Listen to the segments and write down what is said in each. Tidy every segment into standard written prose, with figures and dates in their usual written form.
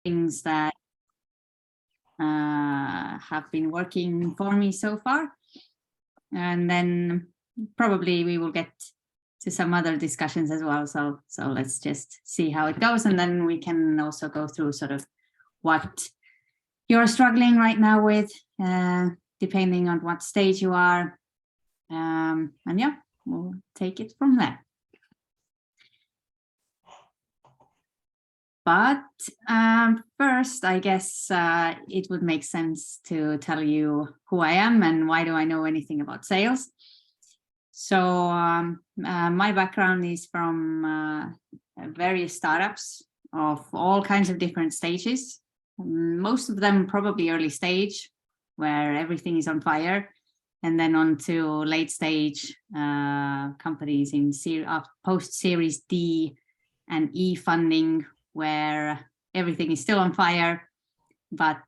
things that have been working for me so far. And then probably we will get to some other discussions as well. So let's just see how it goes. And then we can also go through sort of what you're struggling right now with, depending on what stage you are. And yeah, we'll take it from there. But first, I guess it would make sense to tell you who I am and why do I know anything about sales. So my background is from various startups of all kinds of different stages. Most of them probably early stage, where everything is on fire, and then on to late stage companies in post-Series D and E funding, where everything is still on fire, but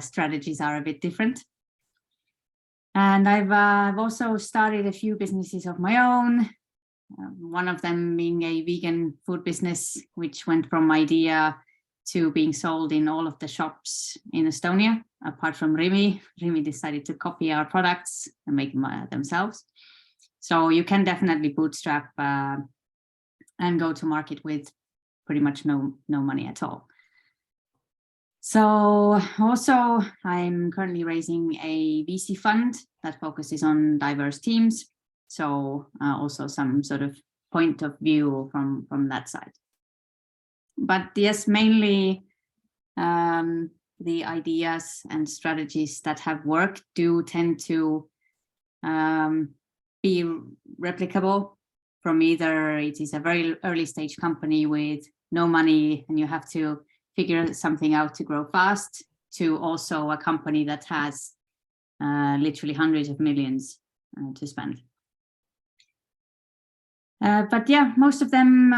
strategies are a bit different. And I've also started a few businesses of my own, one of them being a vegan food business, which went from idea to being sold in all of the shops in Estonia, apart from Rimi. Rimi decided to copy our products and make them themselves. So you can definitely bootstrap and go to market with pretty much no money at all. So also I'm currently raising a VC fund that focuses on diverse teams. So also some sort of point of view from that side. But yes, mainly the ideas and strategies that have worked do tend to be replicable from either it is a very early stage company with no money and you have to figure something out to grow fast, to also a company that has literally hundreds of millions to spend. But yeah, most of them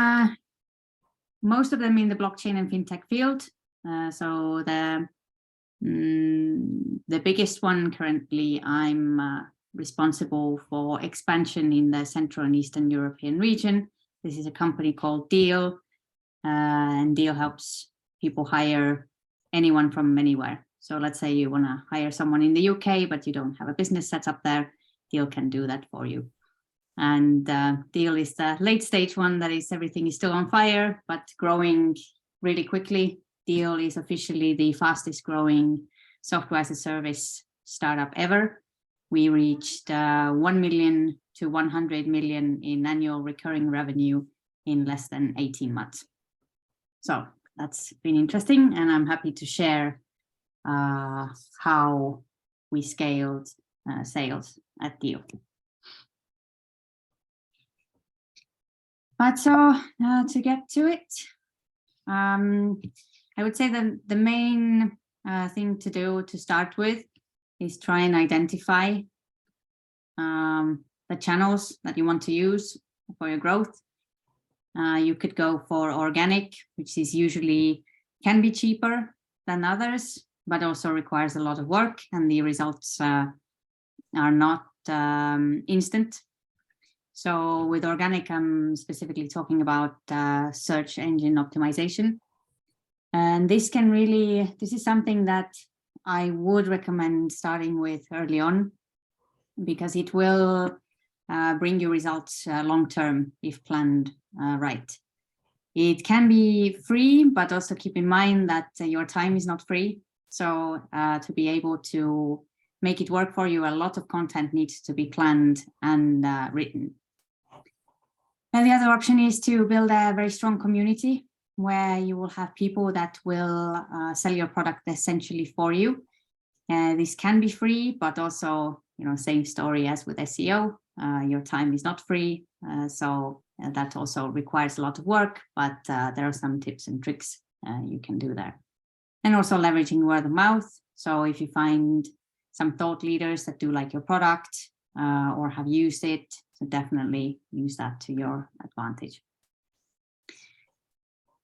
in the blockchain and fintech field. So the biggest one currently, I'm responsible for expansion in the Central and Eastern European region. This is a company called Deel, and Deel helps people hire anyone from anywhere. So let's say you want to hire someone in the UK, but you don't have a business set up there, Deel can do that for you. And Deel is the late stage one, that is everything is still on fire, but growing really quickly. Deel is officially the fastest growing software as a service startup ever. We reached 1 million to 100 million in annual recurring revenue in less than 18 months. So that's been interesting, and I'm happy to share how we scaled sales at Deel. But so to get to it, I would say that the main thing to do to start with is try and identify the channels that you want to use for your growth. You could go for organic, which is usually can be cheaper than others, but also requires a lot of work, and the results are not instant. So with organic, I'm specifically talking about search engine optimization. And this is something that I would recommend starting with early on, because it will bring you results long-term if planned right. It can be free, but also keep in mind that your time is not free. So to be able to make it work for you, a lot of content needs to be planned and written. And the other option is to build a very strong community where you will have people that will sell your product essentially for you. This can be free, but also, same story as with SEO. Your time is not free, so that also requires a lot of work, but there are some tips and tricks you can do there. And also leveraging word of mouth. So if you find some thought leaders that do like your product or have used it, so definitely use that to your advantage.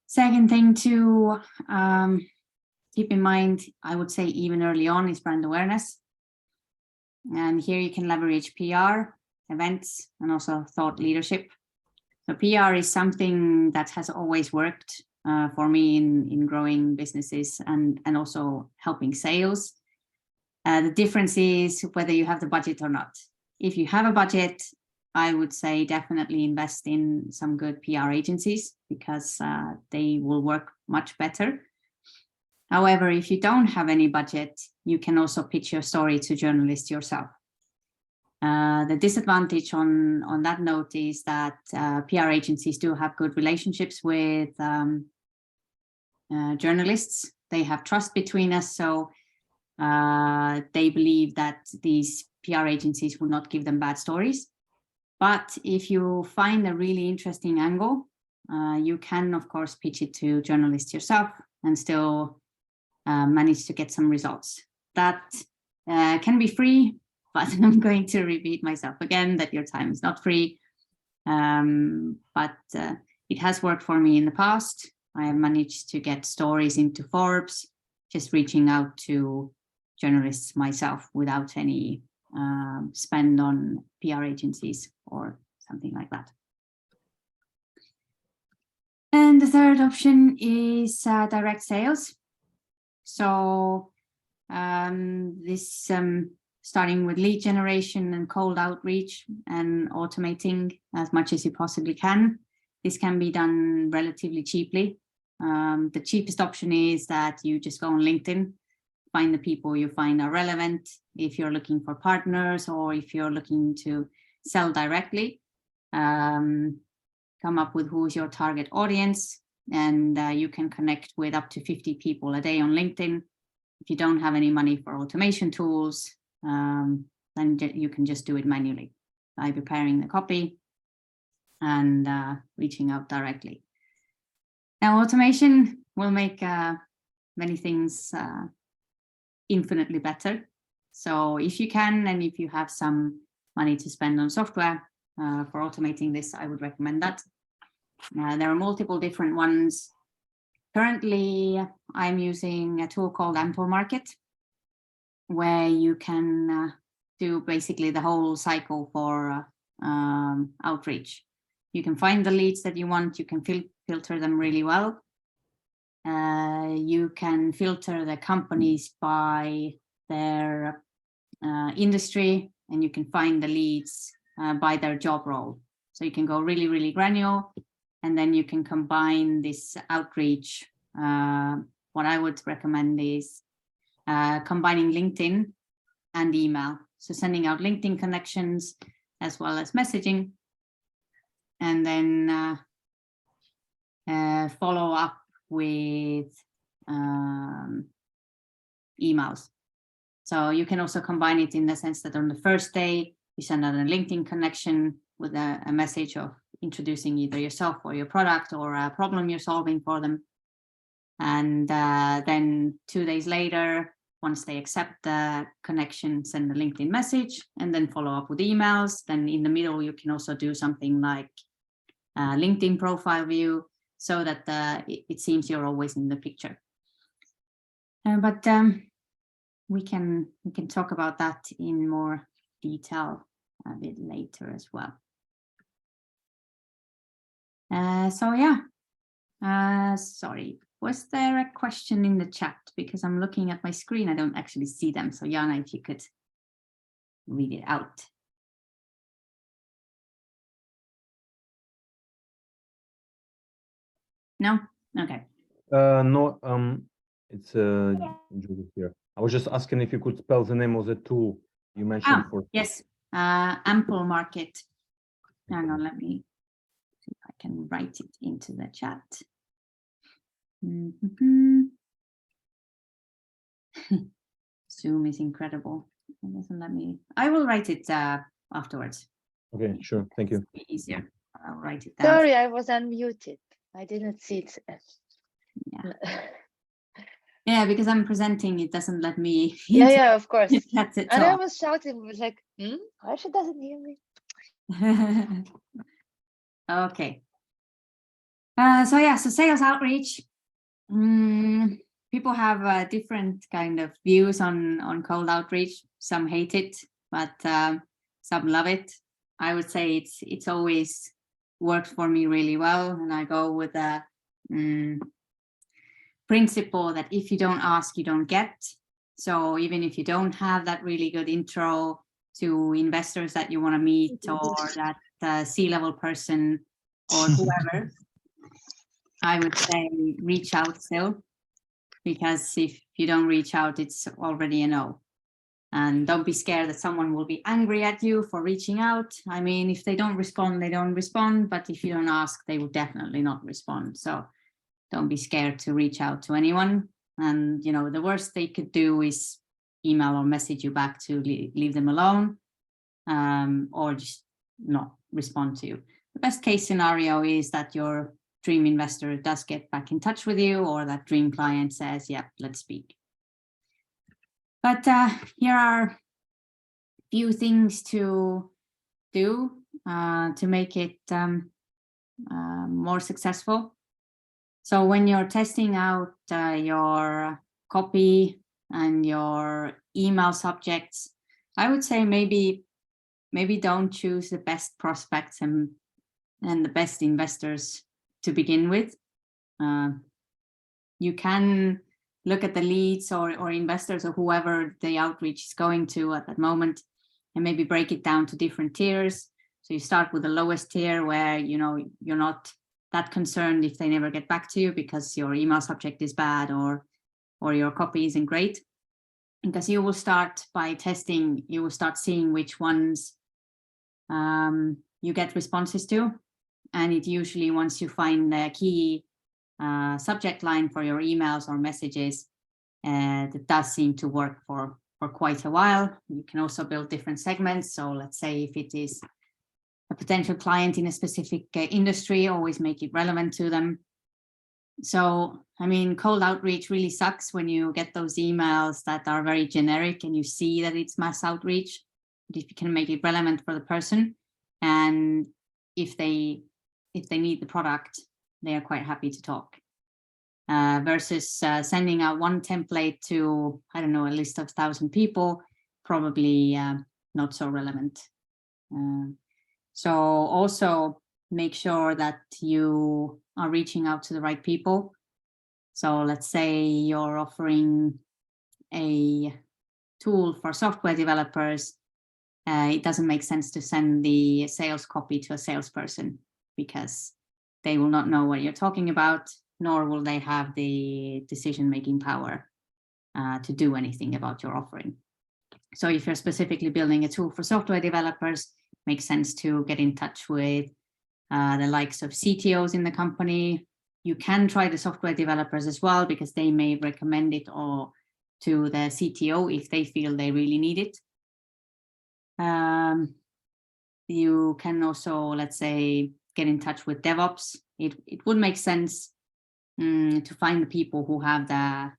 Second thing to keep in mind, I would say even early on, is brand awareness. And here you can leverage PR, events, and also thought leadership. So PR is something that has always worked for me in growing businesses and also helping sales. The difference is whether you have the budget or not. If you have a budget, I would say definitely invest in some good PR agencies because they will work much better. However, if you don't have any budget, you can also pitch your story to journalists yourself. The disadvantage on that note is that PR agencies do have good relationships with journalists. They have trust between us, so they believe that these PR agencies will not give them bad stories. But if you find a really interesting angle, you can, of course, pitch it to journalists yourself and still manage to get some results. That can be free, but I'm going to repeat myself again that your time is not free. But it has worked for me in the past. I have managed to get stories into Forbes, just reaching out to journalists myself without any spend on PR agencies or something like that. And the third option is direct sales. So this starting with lead generation and cold outreach and automating as much as you possibly can. This can be done relatively cheaply. The cheapest option is that you just go on LinkedIn, find the people you find are relevant. If you're looking for partners or if you're looking to sell directly, come up with who's your target audience, and you can connect with up to 50 people a day on LinkedIn. If you don't have any money for automation tools, then you can just do it manually by preparing the copy and reaching out directly. Now, automation will make many things infinitely better. So if you can, and if you have some money to spend on software for automating this, I would recommend that. There are multiple different ones. Currently, I'm using a tool called Ample Market, where you can do basically the whole cycle for outreach. You can find the leads that you want. You can filter them really well. You can filter the companies by their industry, and you can find the leads by their job role. So you can go really, really granular, and then you can combine this outreach. What I would recommend is combining LinkedIn and email. So sending out LinkedIn connections as well as messaging, and then follow up with emails. So you can also combine it in the sense that on the first day, you send out a LinkedIn connection with a message of introducing either yourself or your product or a problem you're solving for them. And then 2 days later, once they accept the connection, send a LinkedIn message and then follow up with emails. Then in the middle, you can also do something like LinkedIn profile view so that it seems you're always in the picture. But we can talk about that in more detail a bit later as well. So yeah, sorry. Was there a question in the chat? Because I'm looking at my screen, I don't actually see them. So Jana, if you could read it out. No? Okay. No, it's Julie here. I was just asking if you could spell the name of the tool you mentioned for. Yes, Ample Market. Hang on, let me see if I can write it into the chat. Zoom is incredible. It doesn't let me. I will write it afterwards. Okay, sure. Thank you. It'll be easier. I'll write it down. Sorry, I was unmuted. I didn't see it. Yeah. Yeah, because I'm presenting, it doesn't let me. Yeah, of course. And I was shouting, was like, why she doesn't hear me? Okay. So sales outreach. People have different kind of views on cold outreach. Some hate it, but some love it. I would say it's always worked for me really well, and I go with a principle that if you don't ask, you don't get. So even if you don't have that really good intro to investors that you want to meet, or that C-level person or whoever, I would say reach out still, because if you don't reach out, it's already a no. And don't be scared that someone will be angry at you for reaching out. I mean, if they don't respond, they don't respond. But if you don't ask, they will definitely not respond. So don't be scared to reach out to anyone. And, you know, the worst they could do is email or message you back to leave them alone, or just not respond to you. The best case scenario is that your dream investor does get back in touch with you, or that dream client says, yeah, let's speak. But here are a few things to do to make it more successful. So when you're testing out your copy and your email subjects, I would say maybe don't choose the best prospects and the best investors to begin with. You can look at the leads or investors or whoever the outreach is going to at that moment, and maybe break it down to different tiers. So you start with the lowest tier, where you're not that concerned if they never get back to you because your email subject is bad or your copy isn't great. Because you will start by testing, you will start seeing which ones you get responses to. And it usually, once you find the key subject line for your emails or messages, that does seem to work for quite a while. You can also build different segments. So let's say if it is a potential client in a specific industry, always make it relevant to them. So, I mean, cold outreach really sucks when you get those emails that are very generic and you see that it's mass outreach. But if you can make it relevant for the person, and if they need the product, they are quite happy to talk. Versus sending out one template to, I don't know, a list of 1,000 people, probably not so relevant. So also make sure that you are reaching out to the right people. So let's say you're offering a tool for software developers. It doesn't make sense to send the sales copy to a salesperson, because they will not know what you're talking about, nor will they have the decision-making power to do anything about your offering. So if you're specifically building a tool for software developers, it makes sense to get in touch with the likes of CTOs in the company. You can try the software developers as well, because they may recommend it or to the CTO if they feel they really need it. You can also, let's say, get in touch with DevOps. It would make sense to find the people who have the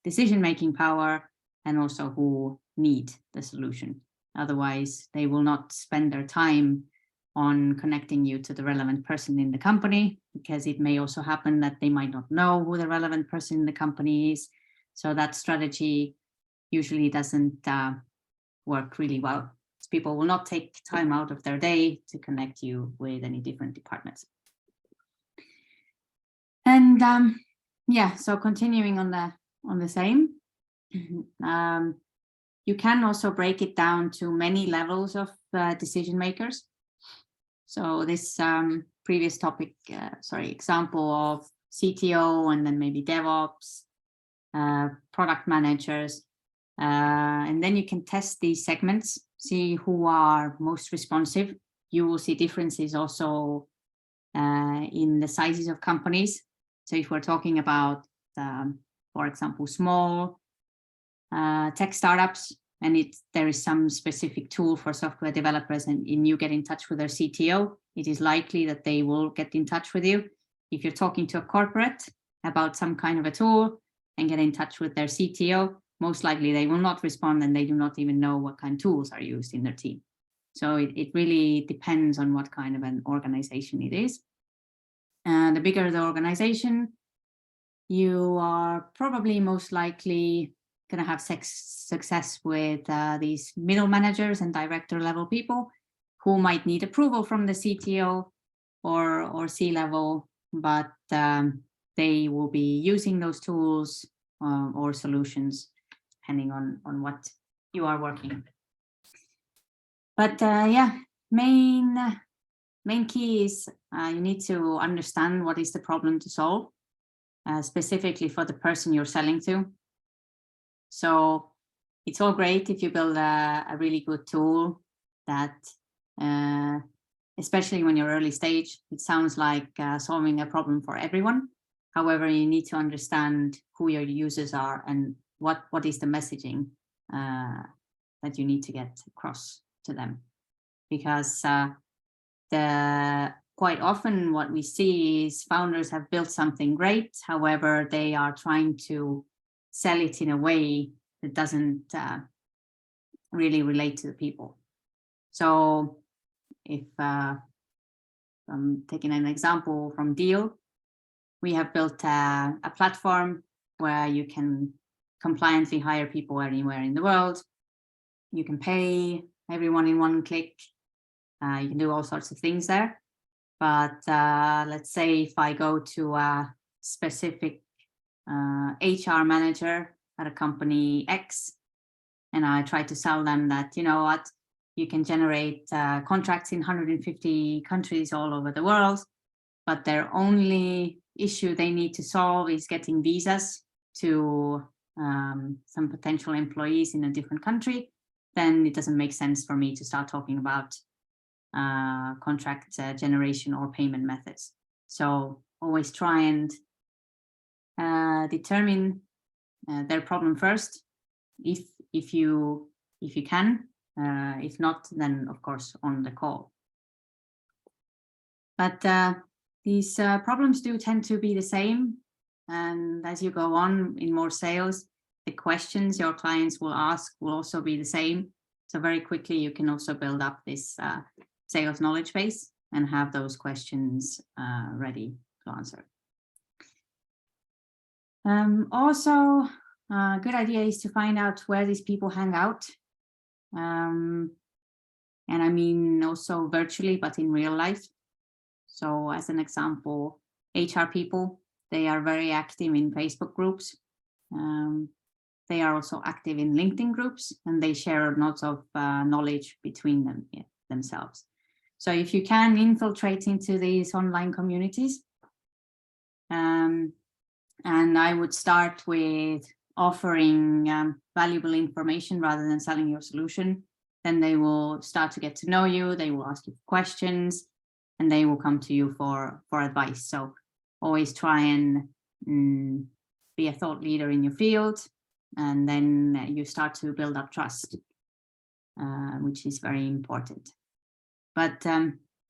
decision-making power and also who need the solution. Otherwise, they will not spend their time on connecting you to the relevant person in the company, because it may also happen that they might not know who the relevant person in the company is. So that strategy usually doesn't work really well. People will not take time out of their day to connect you with any different departments. And yeah, so continuing on the same, you can also break it down to many levels of decision makers. So this previous topic, example of CTO, and then maybe DevOps, product managers, and then you can test these segments, see who are most responsive. You will see differences also in the sizes of companies. So if we're talking about, for example, small tech startups, and there is some specific tool for software developers, and you get in touch with their CTO, it is likely that they will get in touch with you. If you're talking to a corporate about some kind of a tool and get in touch with their CTO, most likely they will not respond, and they do not even know what kind of tools are used in their team. So it really depends on what kind of an organization it is. And the bigger the organization, you are probably most likely going to have success with these middle managers and director level people who might need approval from the CTO or C-level but they will be using those tools or solutions depending on what you are working. But yeah, main key is you need to understand what is the problem to solve, specifically for the person you're selling to. So it's all great if you build a really good tool that, especially when you're early stage, it sounds like solving a problem for everyone. However, you need to understand who your users are and what is the messaging that you need to get across to them. Because quite often what we see is founders have built something great. However, they are trying to sell it in a way that doesn't really relate to the people. So if I'm taking an example from Deel, we have built a platform where you can compliantly hire people anywhere in the world. You can pay everyone in one click. You can do all sorts of things there. But let's say if I go to a specific HR manager at a company X, and I try to sell them that, you know what, you can generate contracts in 150 countries all over the world, but their only issue they need to solve is getting visas to some potential employees in a different country, then it doesn't make sense for me to start talking about contract generation or payment methods. So always try and determine their problem first, if you can. If not, then of course on the call. But these problems do tend to be the same, and as you go on in more sales, the questions your clients will ask will also be the same. So very quickly you can also build up this sales knowledge base and have those questions ready to answer. Also, a good idea is to find out where these people hang out. And I mean also virtually, but in real life. So as an example, HR people, they are very active in Facebook groups. They are also active in LinkedIn groups, and they share lots of knowledge between themselves. So if you can infiltrate into these online communities, and I would start with offering valuable information rather than selling your solution, then they will start to get to know you, they will ask you questions, and they will come to you for advice. So always try and be a thought leader in your field, and then you start to build up trust, which is very important. But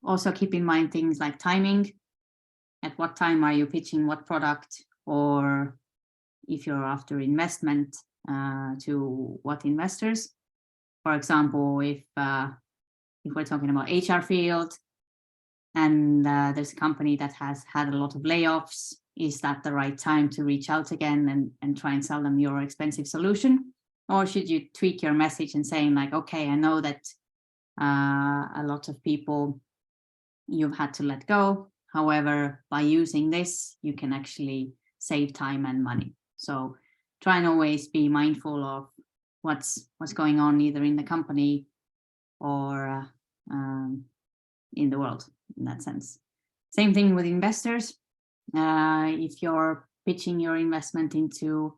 also keep in mind things like timing. At what time are you pitching what product, or if you're after investment, to what investors? For example, if we're talking about HR field and there's a company that has had a lot of layoffs, is that the right time to reach out again and try and sell them your expensive solution? Or should you tweak your message and saying like, okay, I know that a lot of people you've had to let go. However, by using this, you can actually save time and money. So try and always be mindful of what's going on either in the company or in the world in that sense. Same thing with investors. If you're pitching your investment into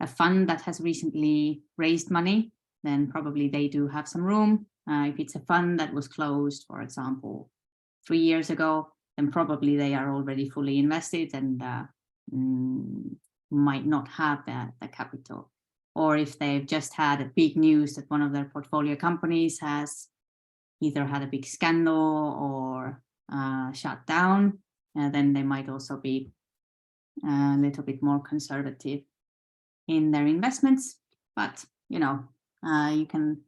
a fund that has recently raised money, then probably they do have some room. If it's a fund that was closed, for example, 3 years ago, then probably they are already fully invested and might not have the capital. Or if they've just had a big news that one of their portfolio companies has either had a big scandal or shut down, then they might also be a little bit more conservative in their investments. But, you know, you can,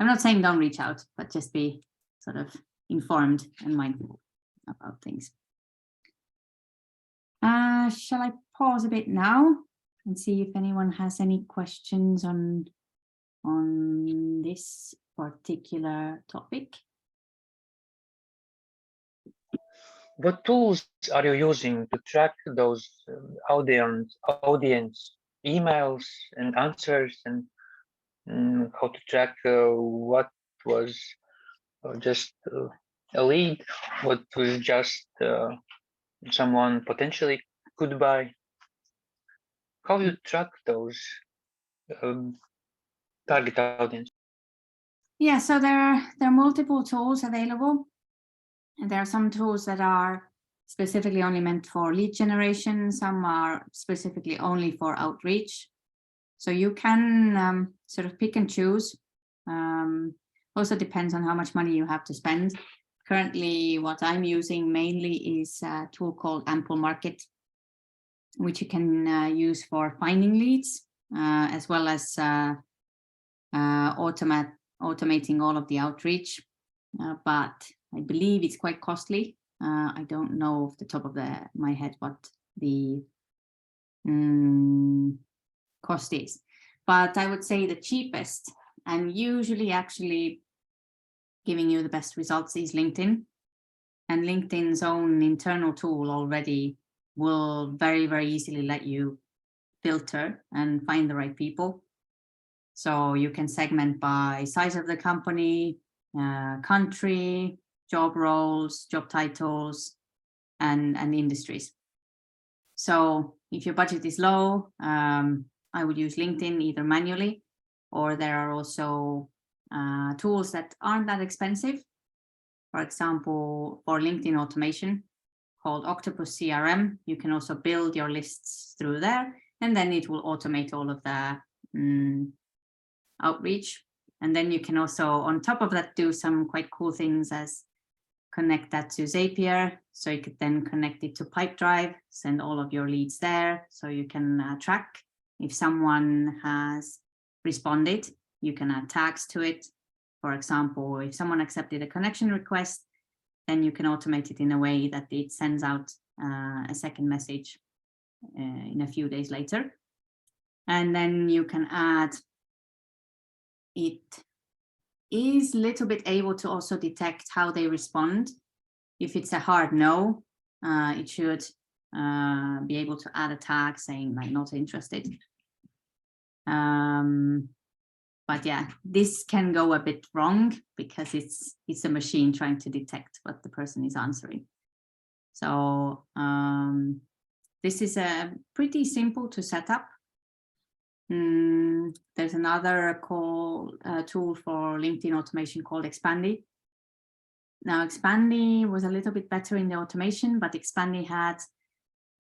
I'm not saying don't reach out, but just be sort of informed and mindful about things. Shall I pause a bit now and see if anyone has any questions on this particular topic? what tools are you using to track those audience emails and answers, and how to track what was just a lead, what was just someone potentially could buy? How you track those target audience? Yeah, so there are multiple tools available. And there are some tools that are specifically only meant for lead generation. Some are specifically only for outreach. So you can sort of pick and choose. Also depends on how much money you have to spend. Currently, what I'm using mainly is a tool called Ample Market, which you can use for finding leads, as well as automating all of the outreach. But I believe it's quite costly. I don't know off the top of my head what the cost is, but I would say the cheapest and usually actually giving you the best results is LinkedIn. And LinkedIn's own internal tool already will very, very easily let you filter and find the right people. So you can segment by size of the company, country, job roles, job titles, and industries. So if your budget is low, I would use LinkedIn either manually, or there are also tools that aren't that expensive. For example, for LinkedIn automation called Octopus CRM, you can also build your lists through there, and then it will automate all of the outreach. And then you can also, on top of that, do some quite cool things as connect that to Zapier. So you could then connect it to Pipedrive, send all of your leads there. So you can track if someone has responded, you can add tags to it. For example, if someone accepted a connection request, then you can automate it in a way that it sends out a second message in a few days later. And then you can add, it is a little bit able to also detect how they respond. If it's a hard no, it should be able to add a tag saying like not interested. But yeah, this can go a bit wrong because it's a machine trying to detect what the person is answering. So this is a pretty simple to set up. There's another tool for LinkedIn automation called Expandy. Now, Expandy was a little bit better in the automation, but Expandy had,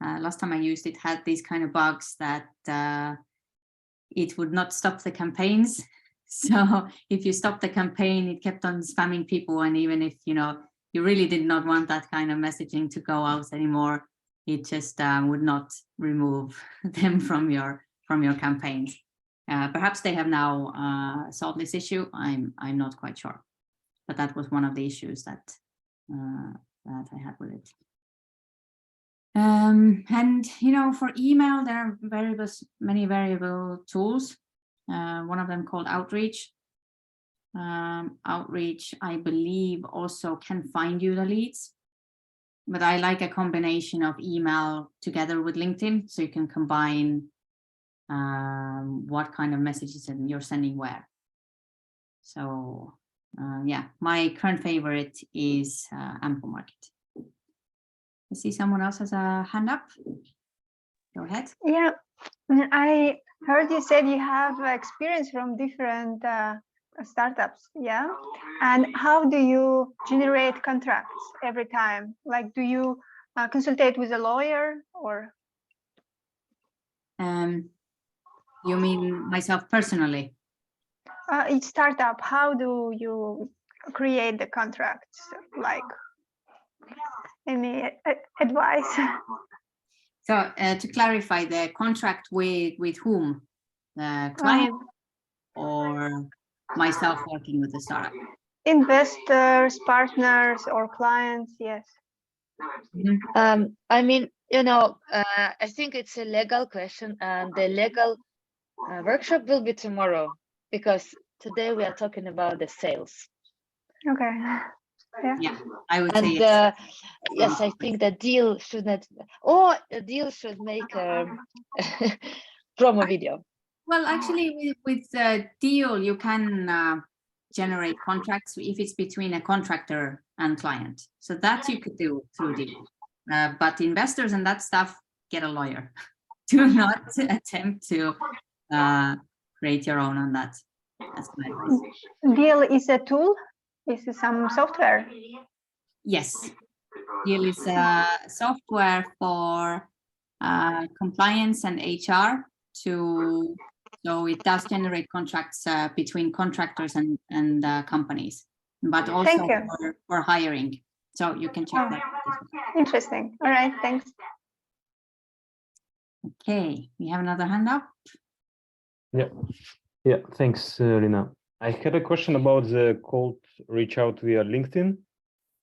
last time I used it, had these kind of bugs that it would not stop the campaigns. So if you stop the campaign, it kept on spamming people. And even if, you really did not want that kind of messaging to go out anymore, it just would not remove them from your campaigns. Perhaps they have now solved this issue. I'm not quite sure, but that was one of the issues that I had with it. And for email, there are many variable tools. One of them called Outreach. Outreach, I believe, also can find you the leads, but I like a combination of email together with LinkedIn, so you can combine what kind of messages you're sending where. So yeah, my current favorite is Ample Market. I see someone else has a hand up. Go ahead. Yeah, I heard you said you have experience from different startups, yeah? And how do you generate contracts every time? Like, do you consultate with a lawyer or? You mean myself personally? Each startup, how do you create the contracts? Like, any advice? So to clarify, the contract with whom? The client or myself working with the startup? Investors, partners, or clients, yes. I mean, I think it's a legal question, and the legal workshop will be tomorrow, because today we are talking about the sales. Okay. Yeah, I would say And yes. yes, I think that Deel should not, or Deel should make a promo video. Well, actually, with Deel, you can generate contracts if it's between a contractor and client. So that you could do through Deel. But investors and that stuff, get a lawyer. Do not attempt to create your own on that. That's my advice. Deel is a tool. Is it some software? Yes, Deel is software for compliance and HR so it does generate contracts between contractors and companies, but also Thank you. for hiring. So you can check Oh. that. Interesting. All right, thanks. Okay, we have another hand up. Yeah, thanks, Liina. I had a question about the cold reach out via LinkedIn.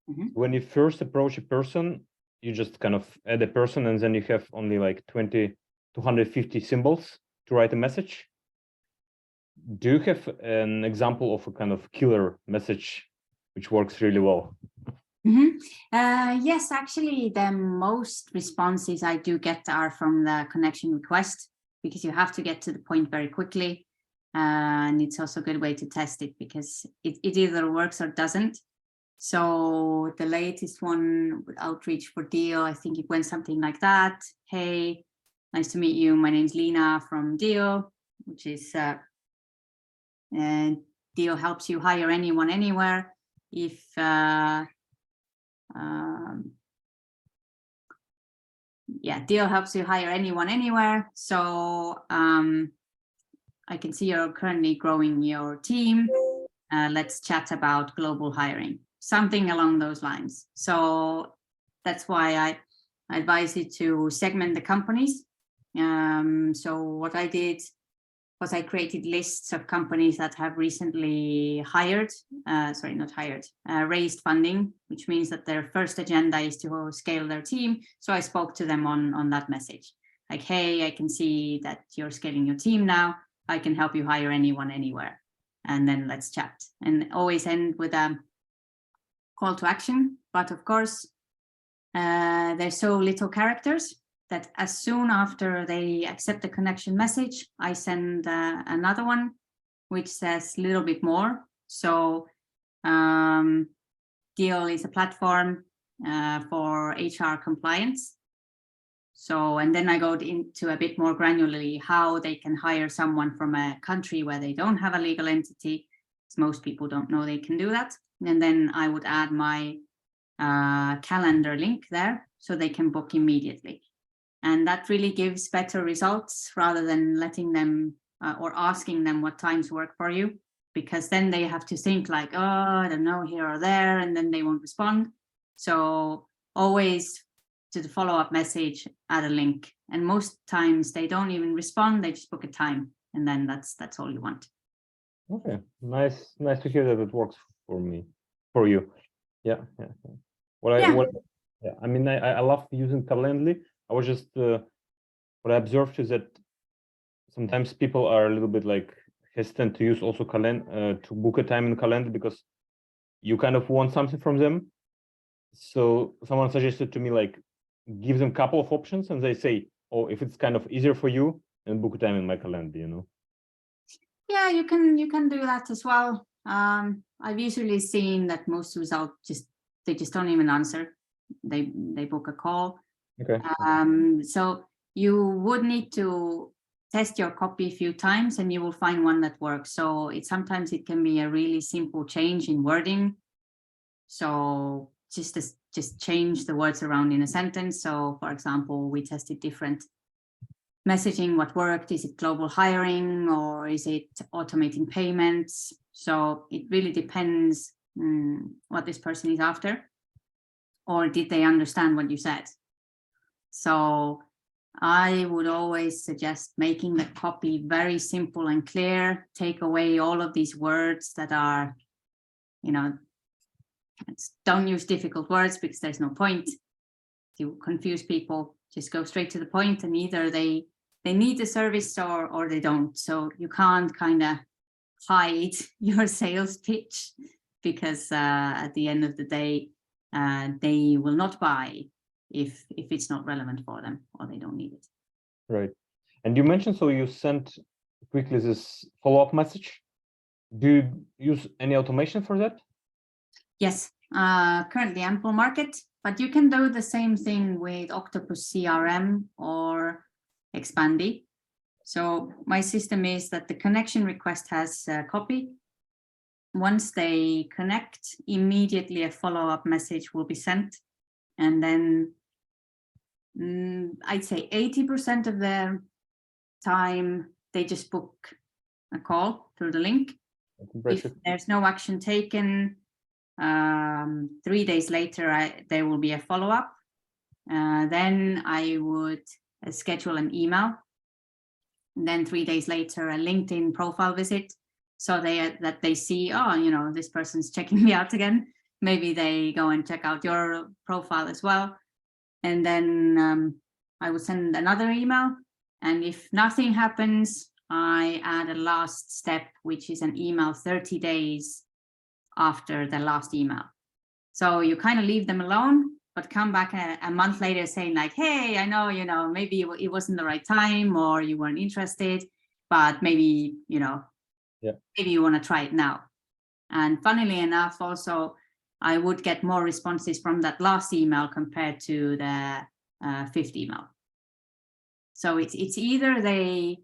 Mhm. When you first approach a person, you just kind of add a person and then you have only like 20 to 150 symbols to write a message. Do you have an example of a kind of killer message which works really well? Yes, actually, the most responses I do get are from the connection request, because you have to get to the point very quickly. And it's also a good way to test it, because it either works or doesn't. So the latest one with outreach for Deel, I think it went something like that. Hey, nice to meet you. My name's Liina from Deel, which is Deel helps you hire anyone, anywhere. If yeah, Deel helps you hire anyone, anywhere. So I can see you're currently growing your team. Let's chat about global hiring, something along those lines. So that's why I advise you to segment the companies. So what I did was I created lists of companies that have recently raised funding, which means that their first agenda is to scale their team. So I spoke to them on that message, like, hey, I can see that you're scaling your team now. I can help you hire anyone, anywhere. And then let's chat, and always end with a call to action. But of course, there's so little characters that as soon after they accept the connection message, I send another one, which says a little bit more. So Deel is a platform for HR compliance. So, and then I go into a bit more granularly how they can hire someone from a country where they don't have a legal entity, because most people don't know they can do that. And then I would add my calendar link there so they can book immediately. And that really gives better results rather than letting them or asking them what times work for you, because then they have to think like, oh, I don't know, here or there, and then they won't respond. So always to the follow-up message, add a link. And most times they don't even respond, they just book a time. And then that's all you want. Okay, nice to hear that it works for you. Yeah. I mean, I love using Calendly. I was just what I observed is that sometimes people are a little bit like hesitant to use also to book a time in Calendly, because you kind of want something from them. So someone suggested to me, like, give them a couple of options and they say, oh, if it's kind of easier for you, then book a time in my calendar, you know? Yeah, you can do that as well. I've usually seen that most results they just don't even answer. They book a call. Okay. So you would need to test your copy a few times and you will find one that works. So sometimes it can be a really simple change in wording. So just change the words around in a sentence. So for example, we tested different messaging. What worked? Is it global hiring or is it automating payments? So it really depends what this person is after, or did they understand what you said? So I would always suggest making the copy very simple and clear. Take away all of these words that are, don't use difficult words because there's no point to confuse people. Just go straight to the point, and either they need the service or they don't. So you can't kind of hide your sales pitch. because at the end of the day, they will not buy if it's not relevant for them or they don't need it. Right. And you mentioned, so you sent quickly this follow-up message. Do you use any automation for that? Yes, currently Ample Market, but you can do the same thing with Octopus CRM or Expandy. So my system is that the connection request has a copy. Once they connect, immediately a follow-up message will be sent. And then I'd say 80% of their time, they just book a call through the link. If there's no action taken, 3 days later, there will be a follow-up. Then I would schedule an email. And then 3 days later, a LinkedIn profile visit. So that they see, oh, you know, this person's checking me out again. Maybe they go and check out your profile as well. And then I would send another email. And if nothing happens, I add a last step, which is an email 30 days after the last email. So you kind of leave them alone, but come back a month later saying like, hey, I know, you know, maybe it wasn't the right time or you weren't interested, but maybe, you know, maybe you want to try it now. And funnily enough, also, I would get more responses from that last email compared to the fifth email. So it's either they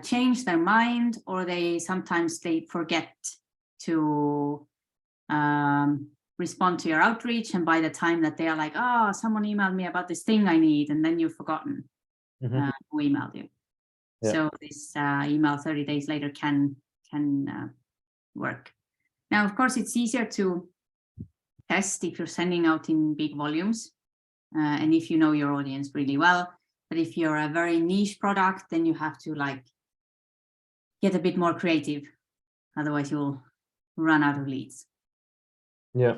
change their mind or sometimes they forget to respond to your outreach. And by the time that they are like, oh, someone emailed me about this thing I need, and then you've forgotten who emailed you. Yeah. So this email 30 days later can work. Now, of course, it's easier to test if you're sending out in big volumes and if you know your audience really well. But if you're a very niche product, then you have to like get a bit more creative. Otherwise, you'll run out of leads. Yeah.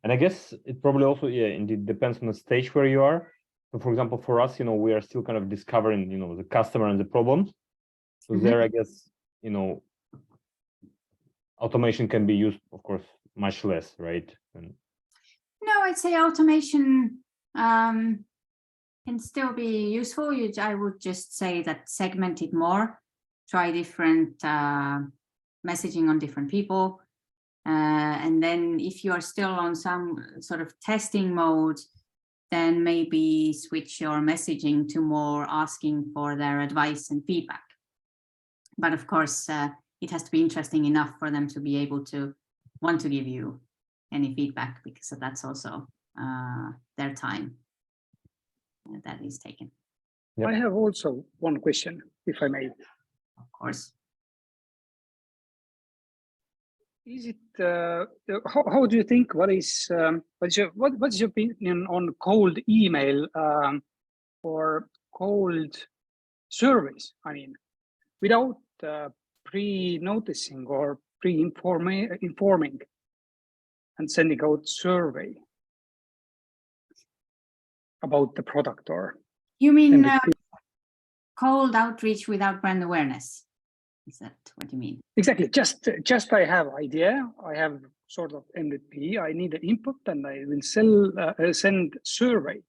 And I guess it probably also, indeed depends on the stage where you are. So for example, for us, we are still kind of discovering, the customer and the problem. So there, I guess, automation can be used, of course, much less, right? No, I'd say automation can still be useful. I would just say that segment it more, try different messaging on different people. And then if you are still on some sort of testing mode, then maybe switch your messaging to more asking for their advice and feedback. But of course, it has to be interesting enough for them to be able to want to give you any feedback, because that's also their time that is taken. Yep. I have also one question, if I may. Of course. Is it how do you think? What's your opinion on cold email or cold surveys? I mean, without pre-noticing or informing and sending out survey about the product, or you mean cold outreach without brand awareness? Is that what you mean? Exactly. Just I have idea. I have sort of MVP. I need the input, and I will send survey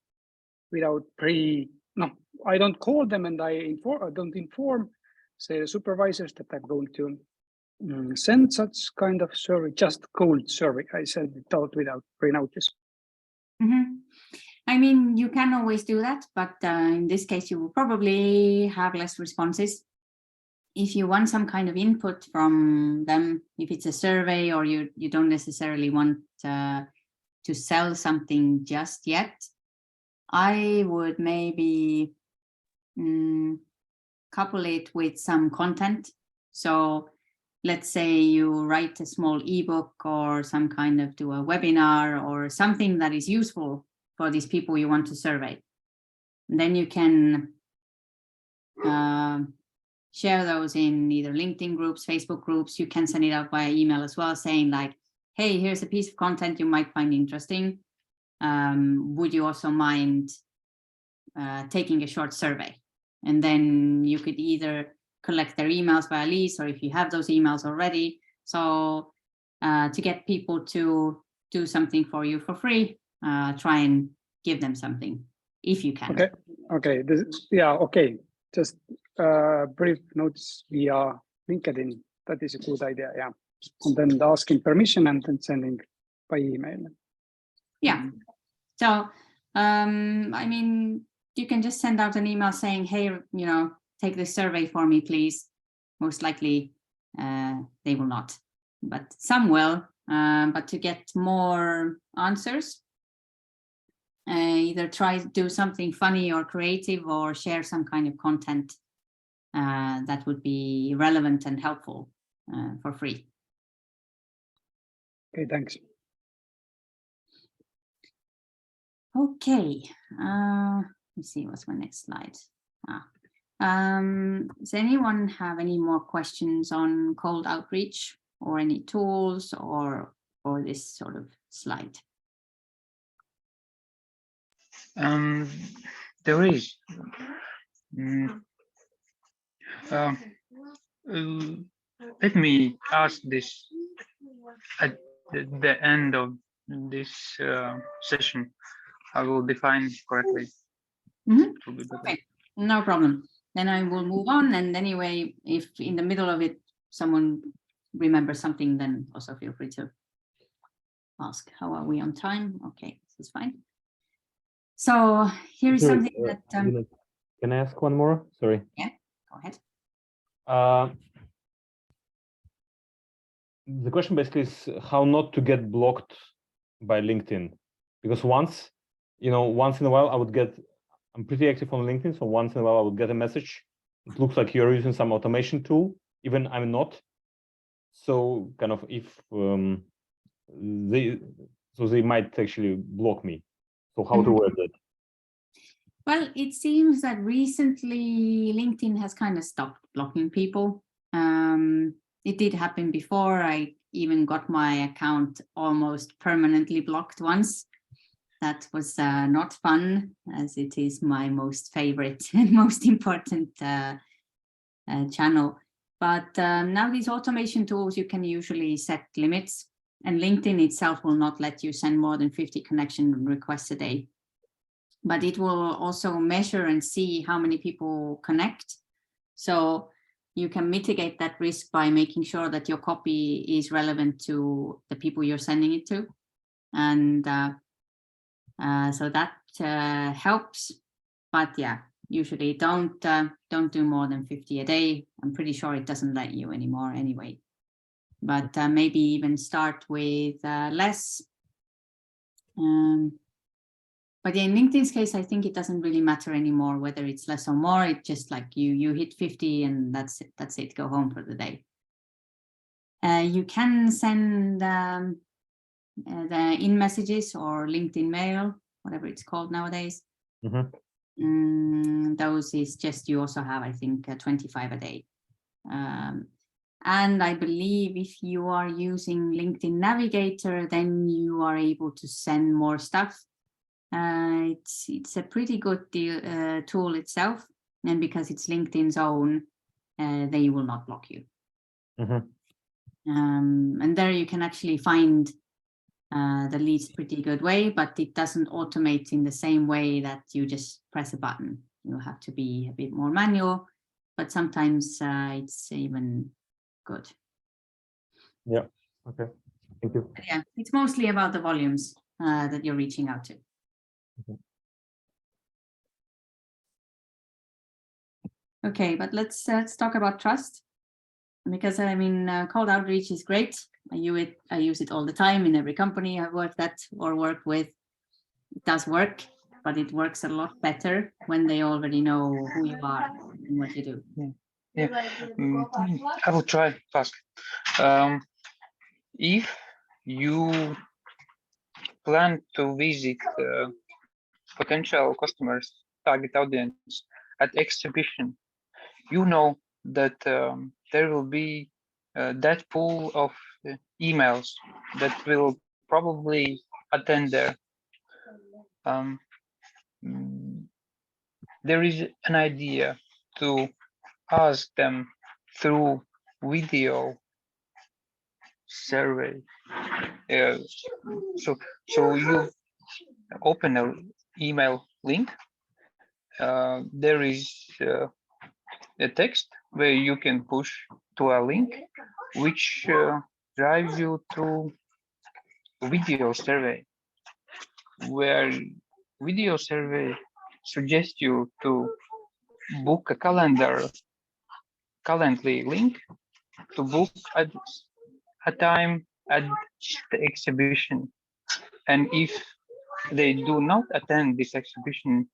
without No, I don't call them, and I don't inform, say, the supervisors that I'm going to send such kind of survey. Just cold survey. I send it out without pre-notice. I mean, you can always do that, but in this case, you will probably have less responses. If you want some kind of input from them, if it's a survey or you don't necessarily want to sell something just yet, I would maybe couple it with some content. So let's say you write a small ebook or some kind of do a webinar or something that is useful for these people you want to survey. And then you can share those in either LinkedIn groups, Facebook groups. You can send it out via email as well, saying like, hey, here's a piece of content you might find interesting. Would you also mind taking a short survey? And then you could either collect their emails via lease, or if you have those emails already. So to get people to do something for you for free, try and give them something if you can. Okay. Okay. Just brief notes via LinkedIn. That is a good idea. Yeah. And then asking permission and then sending by email. Yeah. So, I mean, you can just send out an email saying, hey, take this survey for me, please. Most likely they will not, but some will. But to get more answers, either try to do something funny or creative or share some kind of content that would be relevant and helpful for free. Okay, thanks. Okay, let's see, what's my next slide? Does anyone have any more questions on cold outreach or any tools or this sort of slide? There is. Let me ask this at the end of this session. I will define correctly. Mm-hmm. It will be better. Okay, no problem. Then I will move on. And anyway, if in the middle of it someone remembers something, then also feel free to ask. How are we on time? Okay, this is fine. So here's something that Liina, can I ask one more? Sorry. Yeah, go ahead. The question basically is how not to get blocked by LinkedIn, because once in a while I would get, I'm pretty active on LinkedIn, so once in a while I would get a message. It looks like you're using some automation tool, even I'm not. So kind of if they might actually block me. So how to word that? Well, it seems that recently LinkedIn has kind of stopped blocking people. It did happen before. I even got my account almost permanently blocked once. That was not fun, as it is my most favorite and most important channel. But now these automation tools, you can usually set limits, and LinkedIn itself will not let you send more than 50 connection requests a day. But it will also measure and see how many people connect. So you can mitigate that risk by making sure that your copy is relevant to the people you're sending it to. And so that helps. But yeah, usually don't do more than 50 a day. I'm pretty sure it doesn't let you anymore anyway. But maybe even start with less. But in LinkedIn's case, I think it doesn't really matter anymore whether it's less or more. It's just like you hit 50 and that's it. Go home for the day. You can send the in messages or LinkedIn mail, whatever it's called nowadays. Mm-hmm. Those is just, you also have, I think, 25 a day. And I believe if you are using LinkedIn Navigator, then you are able to send more stuff. It's a pretty good tool itself, and because it's LinkedIn's own, they will not block you. Mm-hmm. And there you can actually find the leads pretty good way, but it doesn't automate in the same way that you just press a button. You have to be a bit more manual, but sometimes it's even good. Yeah. Okay. Thank you. But yeah, it's mostly about the volumes that you're reaching out to. Okay, but let's talk about trust, because I mean, cold outreach is great. I use it all the time in every company I've worked at or work with. It does work, but it works a lot better when they already know who you are and what you do. Yeah, I will try fast. If you plan to visit potential customers, target audience at exhibition, you know that there will be that pool of emails that will probably attend there. There is an idea to ask them through video survey. So you open an email link. There is a text where you can push to a link, which drives you to video survey, where video survey suggests you to book a Calendly link to book a time at the exhibition. And if they do not attend this exhibition,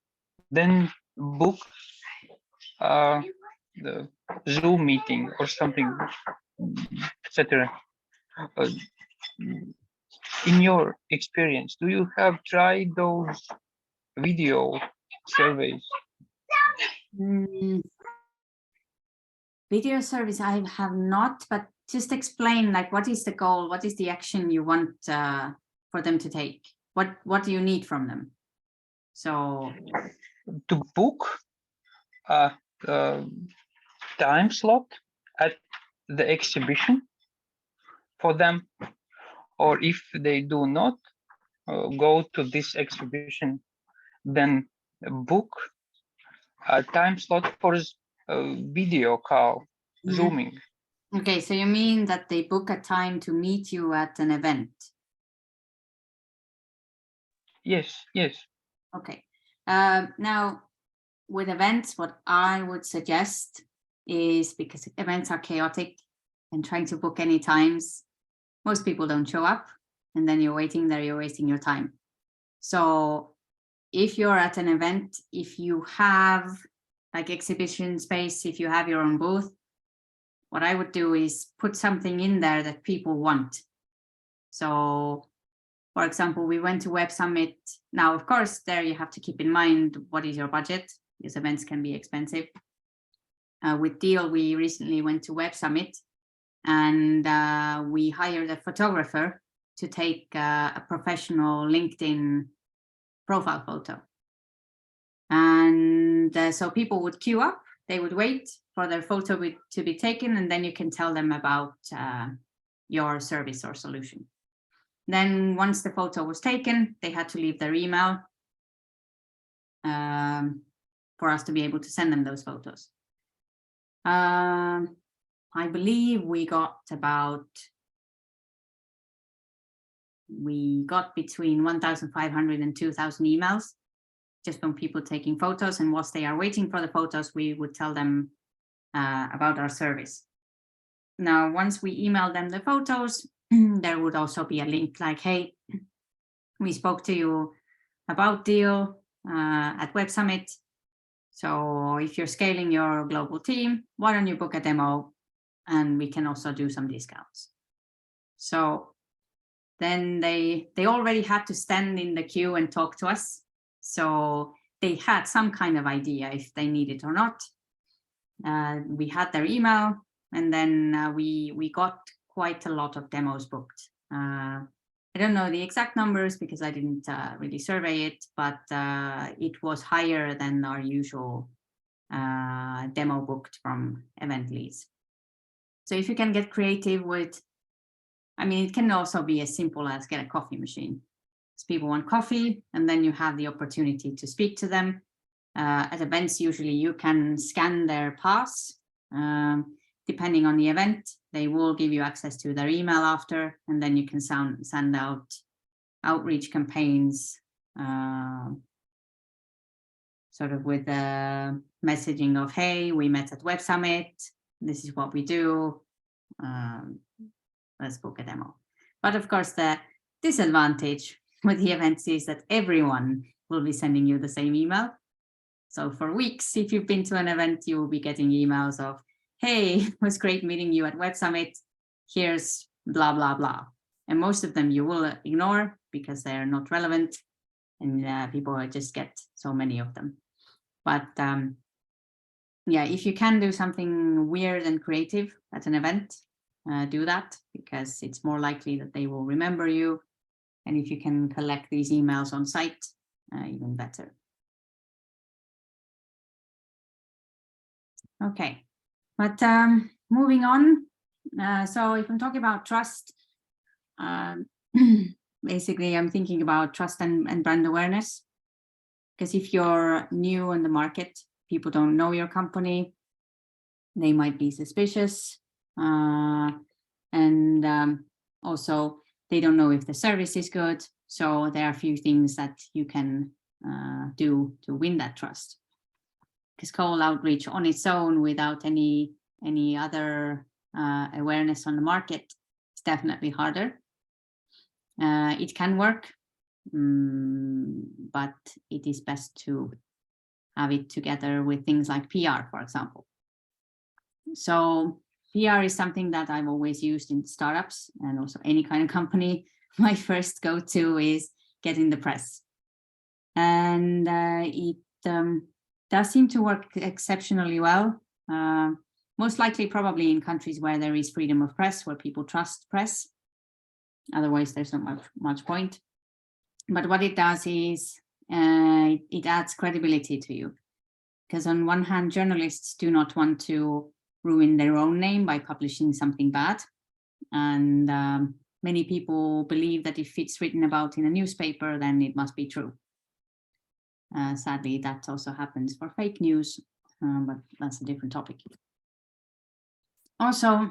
then book the Zoom meeting or something, etc. In your experience, do you have tried those video surveys? Video service, I have not, but just explain, like, what is the goal? What is the action you want for them to take? What do you need from them? So to book a time slot at the exhibition for them, or if they do not go to this exhibition, then book a time slot for a video call, Zooming. Okay, so you mean that they book a time to meet you at an event? Yes, yes. Okay. Now, with events, what I would suggest is, because events are chaotic and trying to book any times, most people don't show up, and then you're waiting there, you're wasting your time. So if you're at an event, if you have like exhibition space, if you have your own booth, what I would do is put something in there that people want. So, for example, we went to Web Summit. Now, of course, there you have to keep in mind what is your budget, because events can be expensive. With Deel, we recently went to Web Summit, and we hired a photographer to take a professional LinkedIn profile photo. And so people would queue up, they would wait for their photo to be taken, and then you can tell them about your service or solution. Then once the photo was taken, they had to leave their email for us to be able to send them those photos. I believe we got between 1,500 and 2,000 emails just from people taking photos, and whilst they are waiting for the photos, we would tell them about our service. Now, once we email them the photos, there would also be a link like, hey, we spoke to you about Deel at Web Summit. So if you're scaling your global team, why don't you book a demo, and we can also do some discounts. So then they already had to stand in the queue and talk to us. So they had some kind of idea if they need it or not. We had their email, and then we got quite a lot of demos booked. I don't know the exact numbers because I didn't really survey it, but it was higher than our usual demo booked from event leads. So if you can get creative with, I mean, it can also be as simple as get a coffee machine. So people want coffee, and then you have the opportunity to speak to them. At events, usually you can scan their pass. Depending on the event, they will give you access to their email after, and then you can send out outreach campaigns, sort of with the messaging of, hey, we met at Web Summit, this is what we do, let's book a demo. But of course, the disadvantage with the events is that everyone will be sending you the same email. So for weeks, if you've been to an event, you will be getting emails of, hey, it was great meeting you at Web Summit, here's blah, blah, blah. And most of them you will ignore because they're not relevant, and people just get so many of them. But yeah, if you can do something weird and creative at an event, do that, because it's more likely that they will remember you. And if you can collect these emails on site, even better. Okay, but moving on. So if I'm talking about trust, basically, I'm thinking about trust and brand awareness. Because if you're new on the market, people don't know your company, they might be suspicious. And also, they don't know if the service is good. So there are a few things that you can do to win that trust. Because cold outreach on its own, without any other awareness on the market, is definitely harder. It can work, but it is best to have it together with things like PR, for example. So PR is something that I've always used in startups and also any kind of company. My first go-to is getting the press. And it does seem to work exceptionally well. Most likely probably in countries where there is freedom of press, where people trust press. Otherwise, there's not much point. But what it does is it adds credibility to you. Because on one hand, journalists do not want to ruin their own name by publishing something bad. And many people believe that if it's written about in a newspaper, then it must be true. Sadly, that also happens for fake news, but that's a different topic. Also,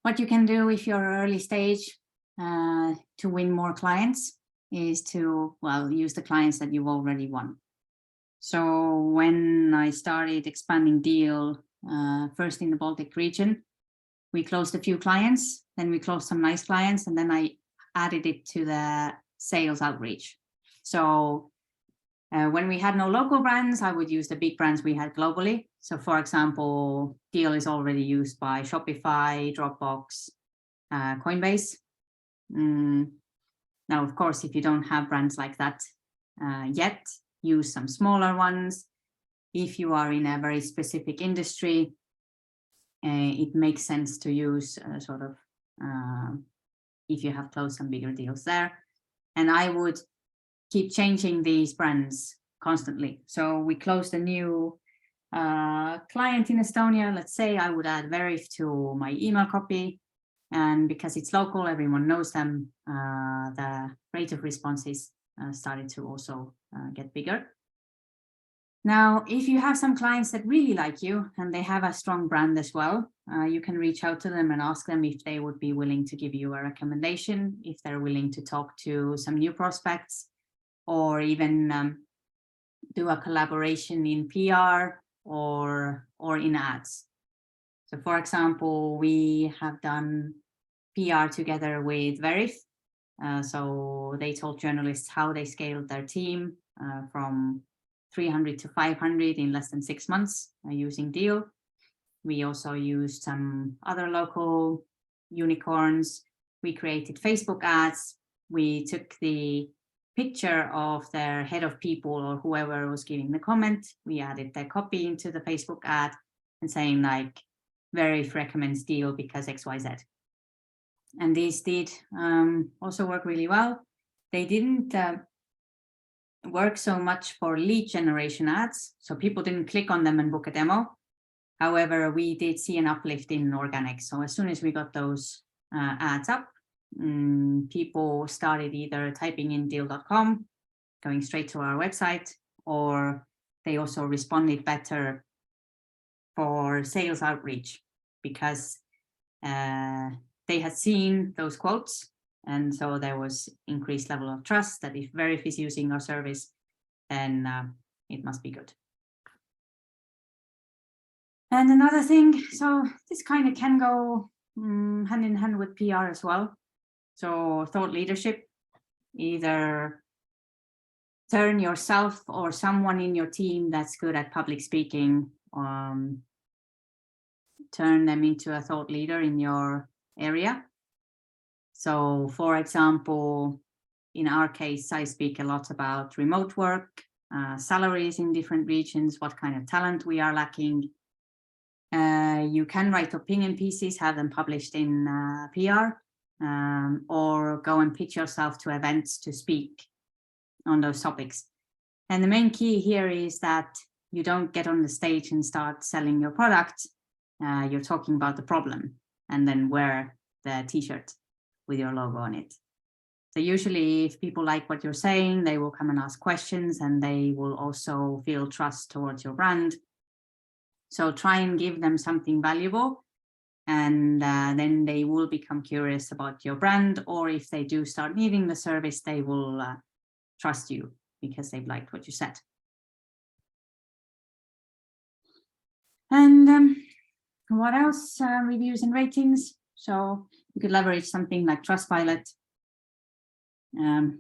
what you can do if you're early stage to win more clients is to, well, use the clients that you've already won. So when I started expanding Deel, first in the Baltic region, we closed a few clients, then we closed some nice clients, and then I added it to the sales outreach. So when we had no local brands, I would use the big brands we had globally. So for example, Deel is already used by Shopify, Dropbox, Coinbase. Now, of course, if you don't have brands like that yet, use some smaller ones. If you are in a very specific industry, it makes sense to use sort of, if you have closed some bigger deals there. And I would keep changing these brands constantly. So we closed a new client in Estonia. Let's say I would add Verif to my email copy. And because it's local, everyone knows them, the rate of responses started to also get bigger. Now, if you have some clients that really like you and they have a strong brand as well, you can reach out to them and ask them if they would be willing to give you a recommendation, if they're willing to talk to some new prospects, or even do a collaboration in PR or in ads. So for example, we have done PR together with Verif. So they told journalists how they scaled their team from 300 to 500 in less than 6 months using Deel. We also used some other local unicorns. We created Facebook ads. We took the picture of their head of people or whoever was giving the comment. We added their copy into the Facebook ad and saying like, Verif recommends Deel because XYZ. And these did also work really well. They didn't work so much for lead generation ads, so people didn't click on them and book a demo. However, we did see an uplift in organic. So as soon as we got those ads up, people started either typing in deel.com, going straight to our website, or they also responded better for sales outreach because they had seen those quotes. And so there was increased level of trust that if Verif is using our service, then it must be good. And another thing, so this kind of can go hand in hand with PR as well. So thought leadership, either turn yourself or someone in your team that's good at public speaking, turn them into a thought leader in your area. So for example, in our case, I speak a lot about remote work, salaries in different regions, what kind of talent we are lacking. You can write opinion pieces, have them published in PR, or go and pitch yourself to events to speak on those topics. And the main key here is that you don't get on the stage and start selling your product. You're talking about the problem and then wear the t-shirt. with your logo on it. So usually if people like what you're saying, they will come and ask questions, and they will also feel trust towards your brand. So try and give them something valuable, and then they will become curious about your brand. Or if they do start needing the service, they will trust you because they've liked what you said. And what else? Reviews and ratings. So you could leverage something like Trustpilot.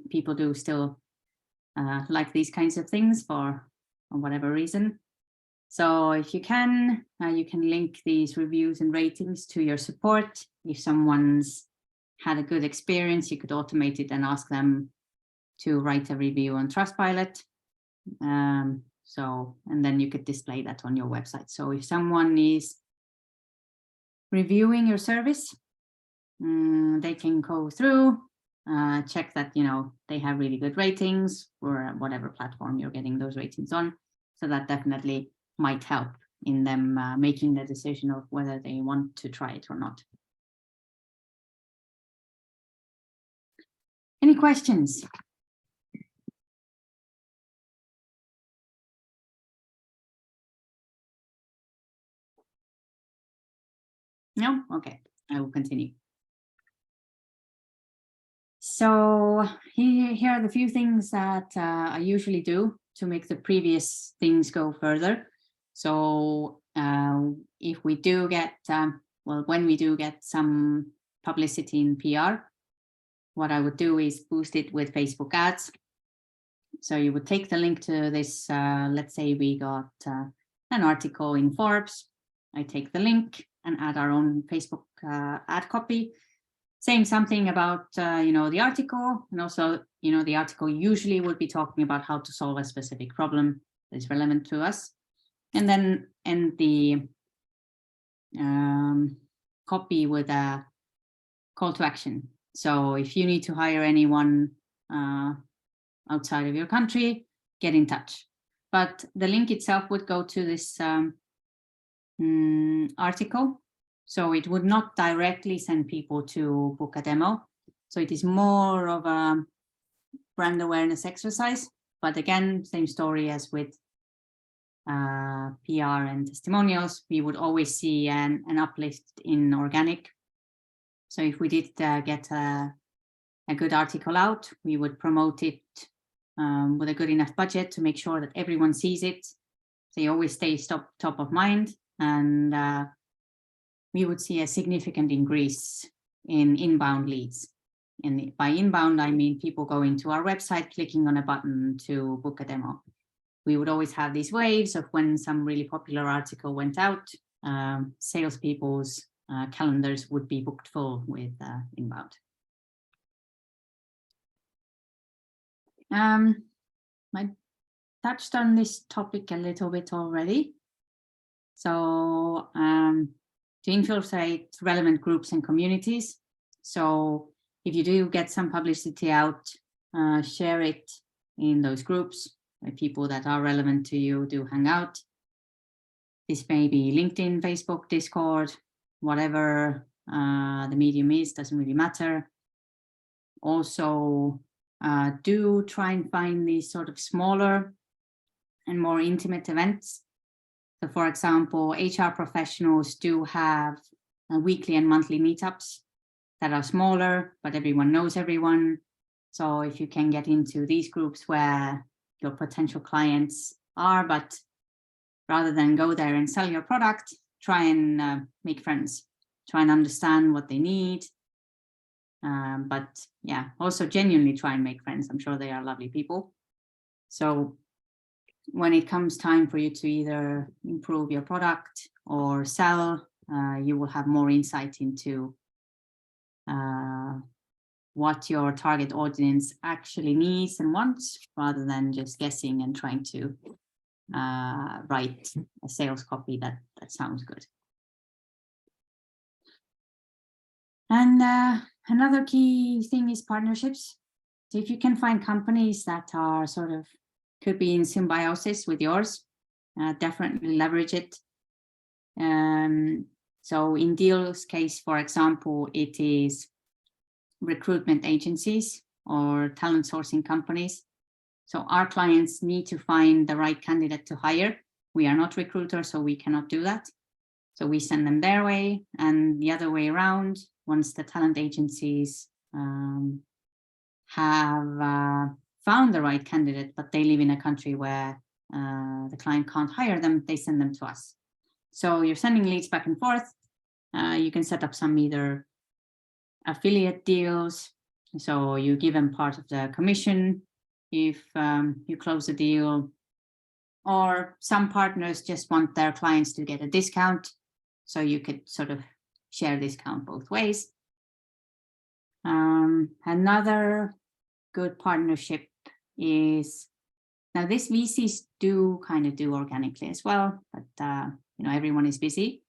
People do still like these kinds of things for whatever reason. So if you can link these reviews and ratings to your support. If someone's had a good experience, you could automate it and ask them to write a review on Trustpilot. And then you could display that on your website. So if someone is reviewing your service, they can go through, check that, they have really good ratings or whatever platform you're getting those ratings on. So that definitely might help in them making the decision of whether they want to try it or not. Any questions? No? Okay, I will continue. So here are the few things that I usually do to make the previous things go further. So if we do get, when we do get some publicity in PR, what I would do is boost it with Facebook ads. So you would take the link to this, let's say we got an article in Forbes. I take the link and add our own Facebook ad copy, saying something about, the article. And also, the article usually would be talking about how to solve a specific problem that is relevant to us. And then end the copy with a call to action. So if you need to hire anyone outside of your country, get in touch. But the link itself would go to this article. So it would not directly send people to book a demo. So it is more of a brand awareness exercise. But again, same story as with PR and testimonials, we would always see an uplift in organic. So if we did get a good article out, we would promote it with a good enough budget to make sure that everyone sees it. So you always stay top of mind, and we would see a significant increase in inbound leads. And by inbound, I mean people going to our website, clicking on a button to book a demo. We would always have these waves of when some really popular article went out, salespeople's calendars would be booked full with inbound. I touched on this topic a little bit already. So to infiltrate relevant groups and communities. So if you do get some publicity out, share it in those groups where people that are relevant to you do hang out. This may be LinkedIn, Facebook, Discord, whatever the medium is, doesn't really matter. Also, do try and find these sort of smaller and more intimate events. So for example, HR professionals do have weekly and monthly meetups that are smaller, but everyone knows everyone. So if you can get into these groups where your potential clients are, but rather than go there and sell your product, try and make friends, try and understand what they need. But yeah, also genuinely try and make friends. I'm sure they are lovely people. So when it comes time for you to either improve your product or sell, you will have more insight into what your target audience actually needs and wants, rather than just guessing and trying to write a sales copy that sounds good. And another key thing is partnerships. So if you can find companies that are sort of could be in symbiosis with yours, definitely leverage it. So in Deel's case, for example, it is recruitment agencies or talent sourcing companies. So our clients need to find the right candidate to hire. We are not recruiters, so we cannot do that. So we send them their way, and the other way around, once the talent agencies have found the right candidate, but they live in a country where the client can't hire them, they send them to us. So you're sending leads back and forth. You can set up some either affiliate deals. So you give them part of the commission if you close a deal, or some partners just want their clients to get a discount. So you could sort of share discount both ways. Another good partnership is, now this VCs do kind of do organically as well, but you know, everyone is busy.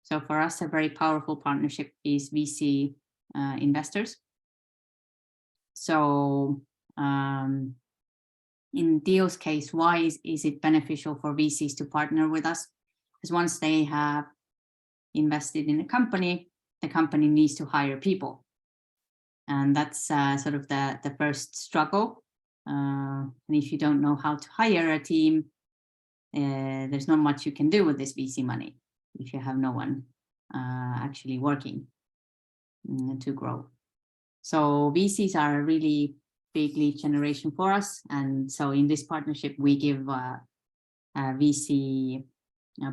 So for us, a very powerful partnership is VC investors. So in Deel's case, why is it beneficial for VCs to partner with us? Because once they have invested in a company, the company needs to hire people. And that's sort of the first struggle. And if you don't know how to hire a team, there's not much you can do with this VC money if you have no one actually working to grow. So VCs are a really big lead generation for us. And so in this partnership, we give VC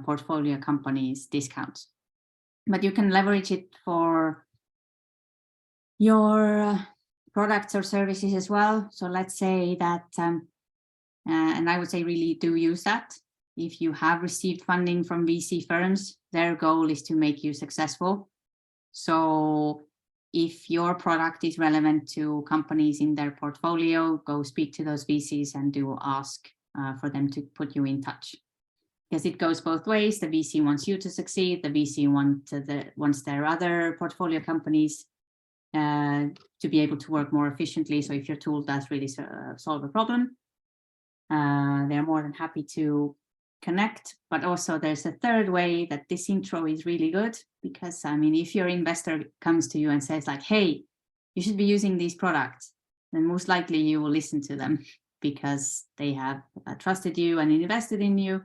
portfolio companies discounts. But you can leverage it for your products or services as well. So let's say that, and I would say really do use that. If you have received funding from VC firms, their goal is to make you successful. So if your product is relevant to companies in their portfolio, go speak to those VCs and do ask for them to put you in touch. Because it goes both ways. The VC wants you to succeed. The VC wants their other portfolio companies to be able to work more efficiently. So if your tool does really solve a problem, they're more than happy to connect. But also there's a third way that this intro is really good, because I mean, if your investor comes to you and says like, hey, you should be using these products, then most likely you will listen to them because they have trusted you and invested in you.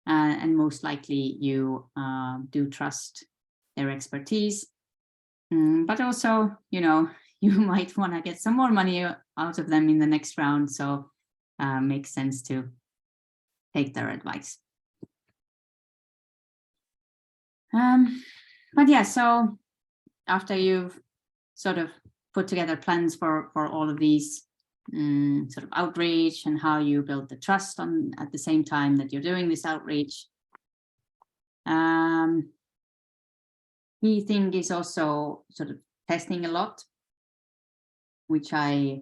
And most likely you do trust their expertise. But also, you know, you might want to get some more money out of them in the next round. So makes sense to take their advice. But yeah, so after you've sort of put together plans for all of these sort of outreach and how you build the trust on at the same time that you're doing this outreach. Key thing is also sort of testing a lot, which I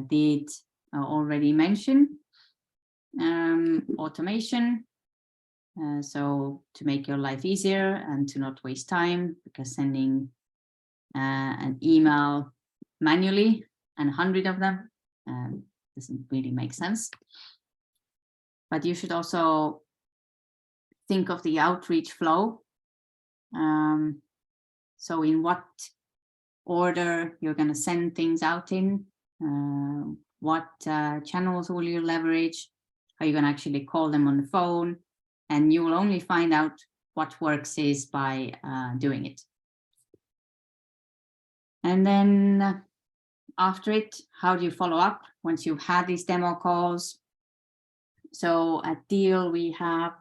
did already mention. Automation, so to make your life easier and to not waste time, because sending an email manually and 100 of them doesn't really make sense. But you should also think of the outreach flow. So in what order you're going to send things out in, what channels will you leverage, are you going to actually call them on the phone, and you will only find out what works is by doing it. And then after it, how do you follow up once you've had these demo calls? So at Deel, we have,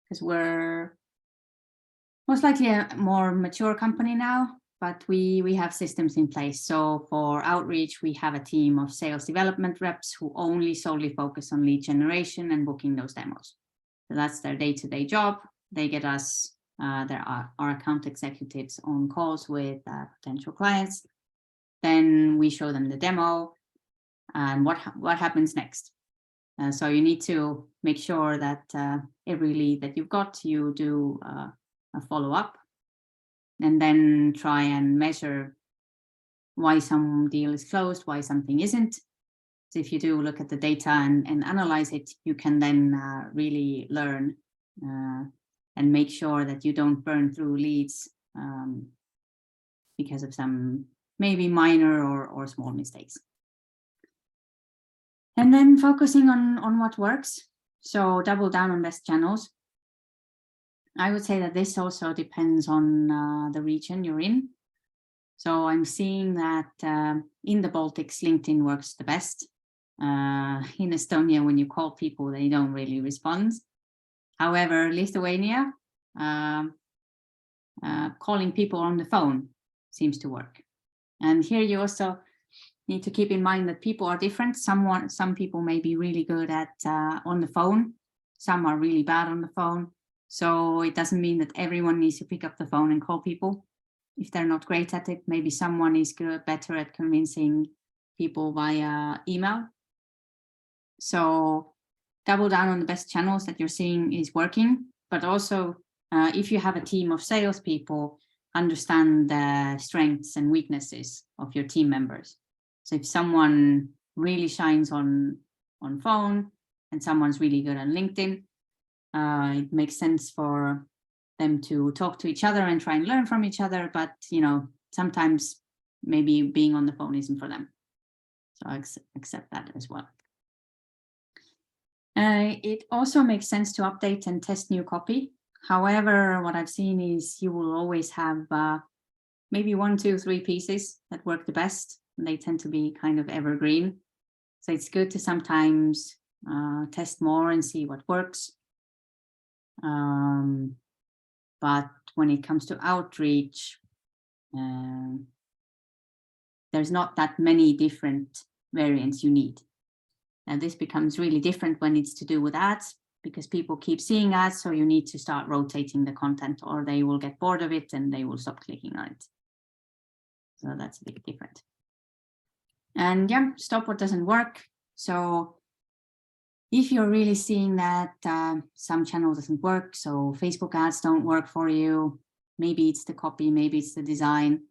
because we're most likely a more mature company now, but we have systems in place. So for outreach, we have a team of sales development reps who only solely focus on lead generation and booking those demos. So that's their day-to-day job. They get us, our account executives on calls with potential clients. Then we show them the demo and what happens next. So you need to make sure that every lead that you've got, you do a follow-up, and then try and measure why some deal is closed, why something isn't. So if you do look at the data and analyze it, you can then really learn and make sure that you don't burn through leads because of some maybe minor or small mistakes. And then focusing on what works. So double down on best channels. I would say that this also depends on the region you're in. So I'm seeing that in the Baltics, LinkedIn works the best. In Estonia, when you call people, they don't really respond. However, Lithuania, calling people on the phone seems to work. And here you also need to keep in mind that people are different. Some people may be really good at on the phone. Some are really bad on the phone. So it doesn't mean that everyone needs to pick up the phone and call people. If they're not great at it, maybe someone is better at convincing people via email. So double down on the best channels that you're seeing is working, but also if you have a team of salespeople, understand the strengths and weaknesses of your team members. So if someone really shines on phone and someone's really good on LinkedIn, it makes sense for them to talk to each other and try and learn from each other. But, you know, sometimes maybe being on the phone isn't for them. So I accept that as well. It also makes sense to update and test new copy. However, what I've seen is you will always have maybe 1, 2, 3 pieces that work the best. And they tend to be kind of evergreen. So it's good to sometimes test more and see what works. But when it comes to outreach, there's not that many different variants you need. And this becomes really different when it's to do with ads, because people keep seeing ads, so you need to start rotating the content or they will get bored of it and they will stop clicking on it. So that's a bit different. And yeah, stop what doesn't work. So if you're really seeing that some channel doesn't work, so Facebook ads don't work for you, maybe it's the copy, maybe it's the design,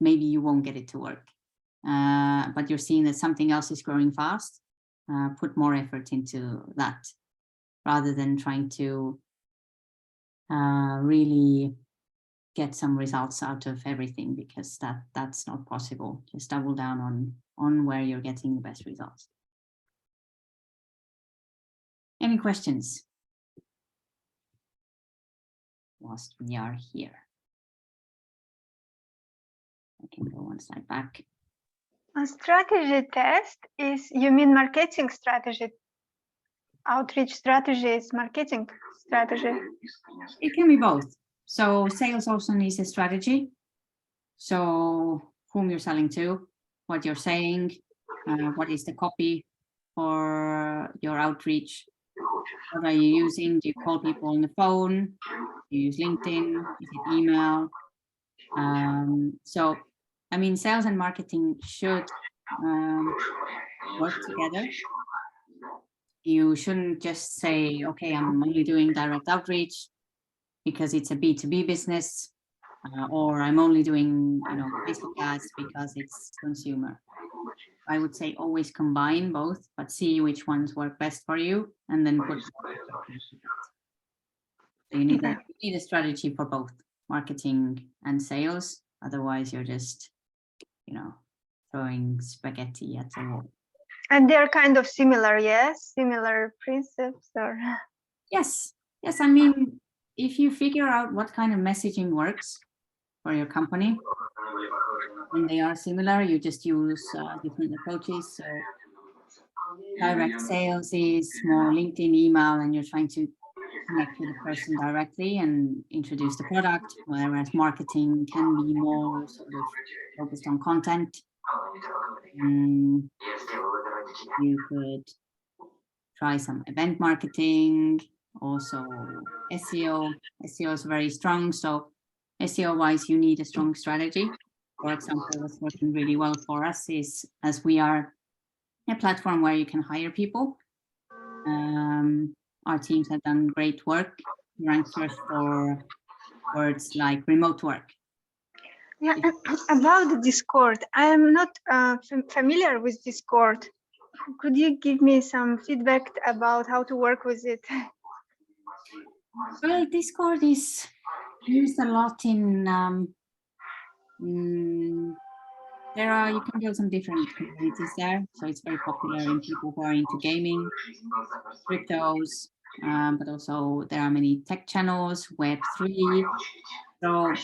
maybe you won't get it to work. But you're seeing that something else is growing fast, put more effort into that rather than trying to really get some results out of everything, because that's not possible. Just double down on where you're getting the best results. Any questions whilst we are here? I can go one slide back. A strategy test is, you mean marketing strategy? Outreach strategy is marketing strategy? It can be both. So sales also needs a strategy. So whom you're selling to, what you're saying, what is the copy for your outreach? What are you using? Do you call people on the phone? Do you use LinkedIn? Is it email? So, I mean, sales and marketing should work together. You shouldn't just say, okay, I'm only doing direct outreach because it's a B2B business, or I'm only doing, you know, Facebook ads because it's consumer. I would say always combine both, but see which ones work best for you, and then put. So you need a strategy for both marketing and sales. Otherwise, you're just, you know, throwing spaghetti at the wall. And they're kind of similar, yes? Similar principles, or? Yes. I mean, if you figure out what kind of messaging works for your company, and they are similar, you just use different approaches. So direct sales is more LinkedIn, email, and you're trying to connect with the person directly and introduce the product, whereas marketing can be more sort of focused on content. You could try some event marketing, also SEO. SEO is very strong, so SEO wise you need a strong strategy. For example, what's working really well for us is, as we are a platform where you can hire people, our teams have done great work, ranked first for words like remote work. Yeah, about the Discord, I am not familiar with Discord. Could you give me some feedback about how to work with it? Well, Discord is used a lot in You can build some different communities there. So it's very popular in people who are into gaming, cryptos, but also there are many tech channels, Web3. So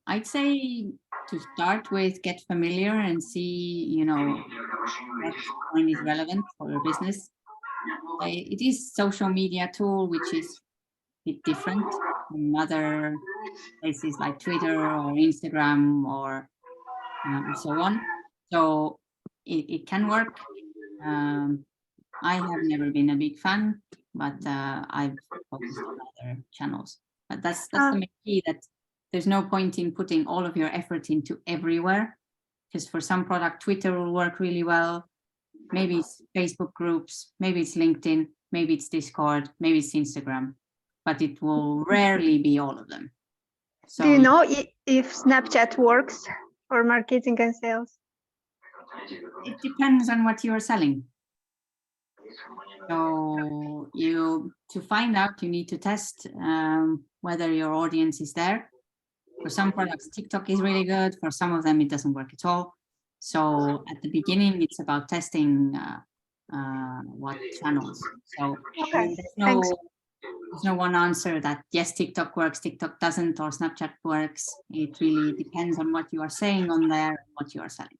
I'd say to start with, get familiar and see, what point is relevant for your business. It is social media tool, which is a bit different from other places like Twitter or Instagram or so on. So it can work. I have never been a big fan, but I've focused on other channels. But that's the main key, that there's no point in putting all of your effort into everywhere, because for some product, Twitter will work really well. Maybe it's Facebook groups, maybe it's LinkedIn, maybe it's Discord, maybe it's Instagram, but it will rarely be all of them. So do you know if Snapchat works for marketing and sales? it depends on what you are selling. So to find out, you need to test whether your audience is there. For some products, TikTok is really good. For some of them, it doesn't work at all. So at the beginning, it's about testing what channels. So Okay, there's no one answer that yes, TikTok works, TikTok doesn't, or Snapchat works. It really depends on what you are saying on there and what you are selling.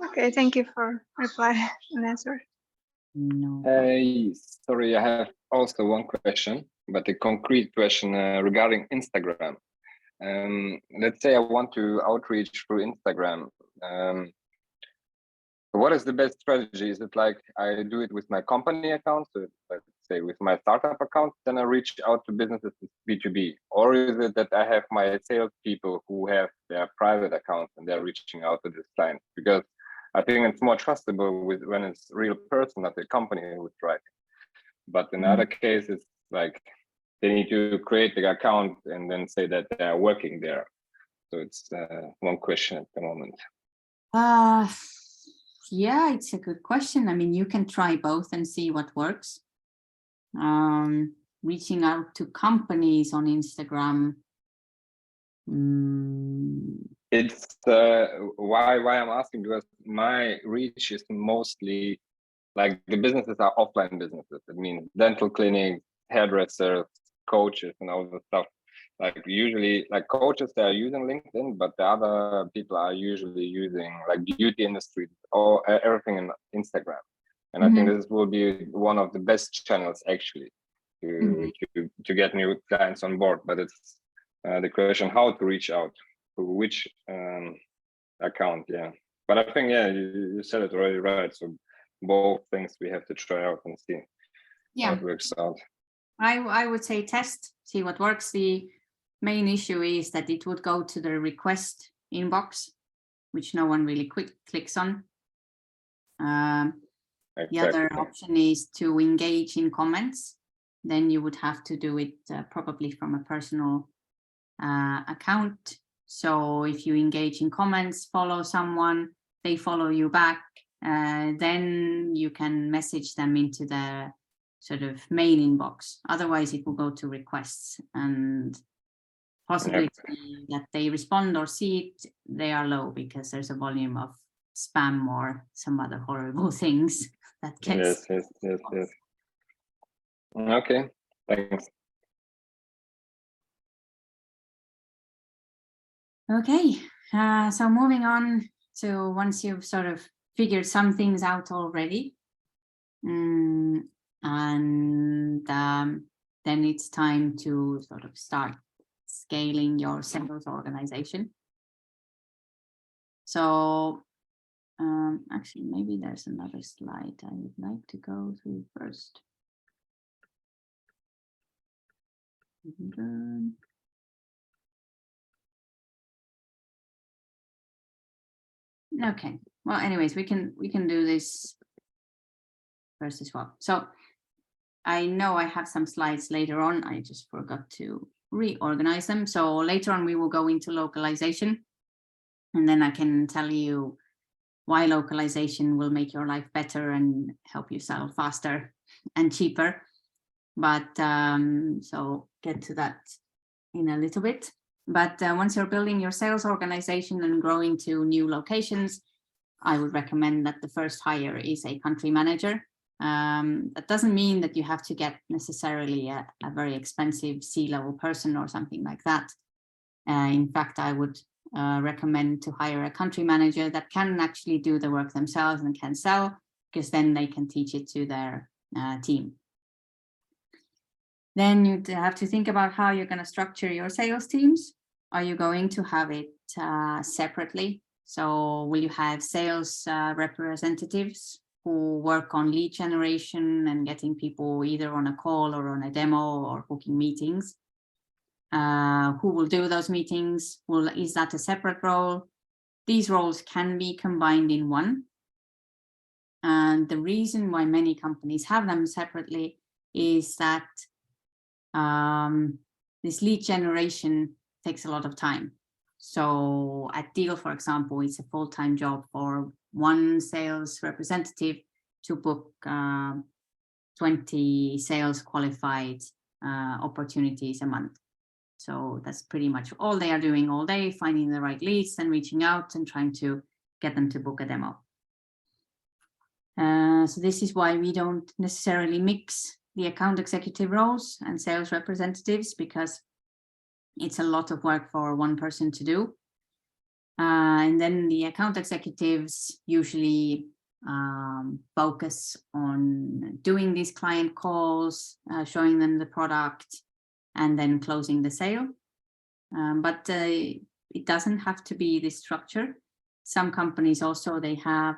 Okay, thank you for reply and answer. No. Sorry, I have also one question, but a concrete question regarding Instagram. Let's say I want to outreach through Instagram. What is the best strategy? Is it like I do it with my company account, so let's say with my startup account, then I reach out to businesses B2B? Or is it that I have my sales people who have their private accounts and they're reaching out to this client? Because I think it's more trustable when it's real person, not the company who's writing. But in other cases, like they need to create the account and then say that they are working there. So it's one question at the moment. Yeah, it's a good question. I mean, you can try both and see what works. Reaching out to companies on Instagram. It's why I'm asking, because my reach is mostly like the businesses are offline businesses. It means dental clinics, hairdressers, coaches, and all the stuff. Like usually, like coaches, they are using LinkedIn, but the other people are usually using like beauty industry or everything in Instagram. And I think this will be one of the best channels actually to get new clients on board. But it's the question how to reach out to which account. Yeah, but I think you said it already right. So both things we have to try out and see how it works out. I would say test, see what works. The main issue is that it would go to the request inbox, which no one really clicks on. The other option is to engage in comments. Then you would have to do it probably from a personal account. So if you engage in comments, follow someone, they follow you back, then you can message them into the sort of main inbox. Otherwise, it will go to requests, and possibility that they respond or see it, they are low because there's a volume of spam or some other horrible things that gets. Yes. Okay, thanks. Okay, so moving on to once you've sort of figured some things out already, and then it's time to sort of start scaling your sales organization. So actually, maybe there's another slide I would like to go through first. Okay, well, anyways, we can do this first as well. So I know I have some slides later on. I just forgot to reorganize them. So later on, we will go into localization, and then I can tell you why localization will make your life better and help you sell faster and cheaper. But so get to that in a little bit. But once you're building your sales organization and growing to new locations, I would recommend that the first hire is a country manager. That doesn't mean that you have to get necessarily a very expensive C-level person or something like that. In fact, I would recommend to hire a country manager that can actually do the work themselves and can sell, because then they can teach it to their team. Then you have to think about how you're going to structure your sales teams. Are you going to have it separately? So will you have sales representatives who work on lead generation and getting people either on a call or on a demo or booking meetings? Who will do those meetings? Is that a separate role? These roles can be combined in one. And the reason why many companies have them separately is that this lead generation takes a lot of time. So at Deel, for example, it's a full-time job for one sales representative to book 20 sales qualified opportunities a month. So that's pretty much all they are doing all day, finding the right leads and reaching out and trying to get them to book a demo. So this is why we don't necessarily mix the account executive roles and sales representatives, because it's a lot of work for one person to do. And then the account executives usually focus on doing these client calls, showing them the product, and then closing the sale. But it doesn't have to be this structure. Some companies also, they have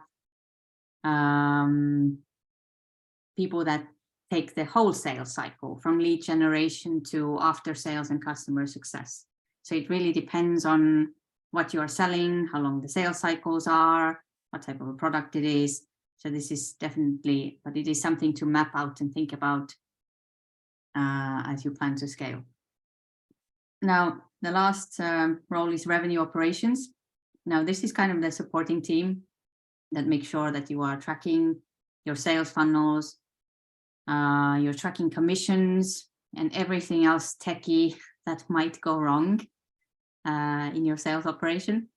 people that take the whole sales cycle from lead generation to after sales and customer success. So it really depends on what you are selling, how long the sales cycles are, what type of a product it is. So this is definitely, but it is something to map out and think about as you plan to scale. Now, the last role is revenue operations. Now, this is kind of the supporting team that makes sure that you are tracking your sales funnels, you're tracking commissions, and everything else techie that might go wrong in your sales operation.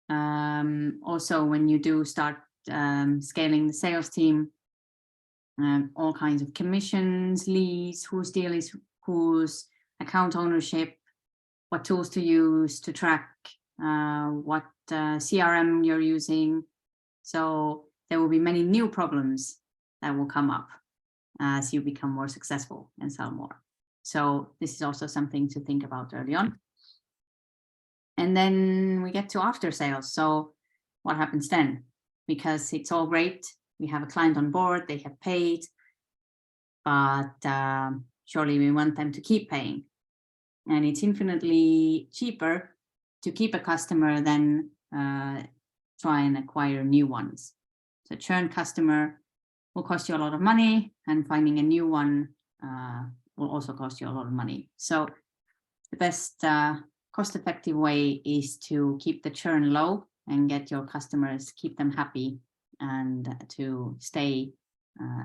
Also, when you do start scaling the sales team, all kinds of commissions, leads, whose deal is whose, account ownership, what tools to use to track, what CRM you're using. So there will be many new problems that will come up as you become more successful and sell more. So this is also something to think about early on. And then we get to after sales. So what happens then? Because it's all great. We have a client on board, they have paid, but surely we want them to keep paying. And it's infinitely cheaper to keep a customer than try and acquire new ones. So churn customer will cost you a lot of money, and finding a new one will also cost you a lot of money. So the best cost-effective way is to keep the churn low and get your customers, keep them happy, and to stay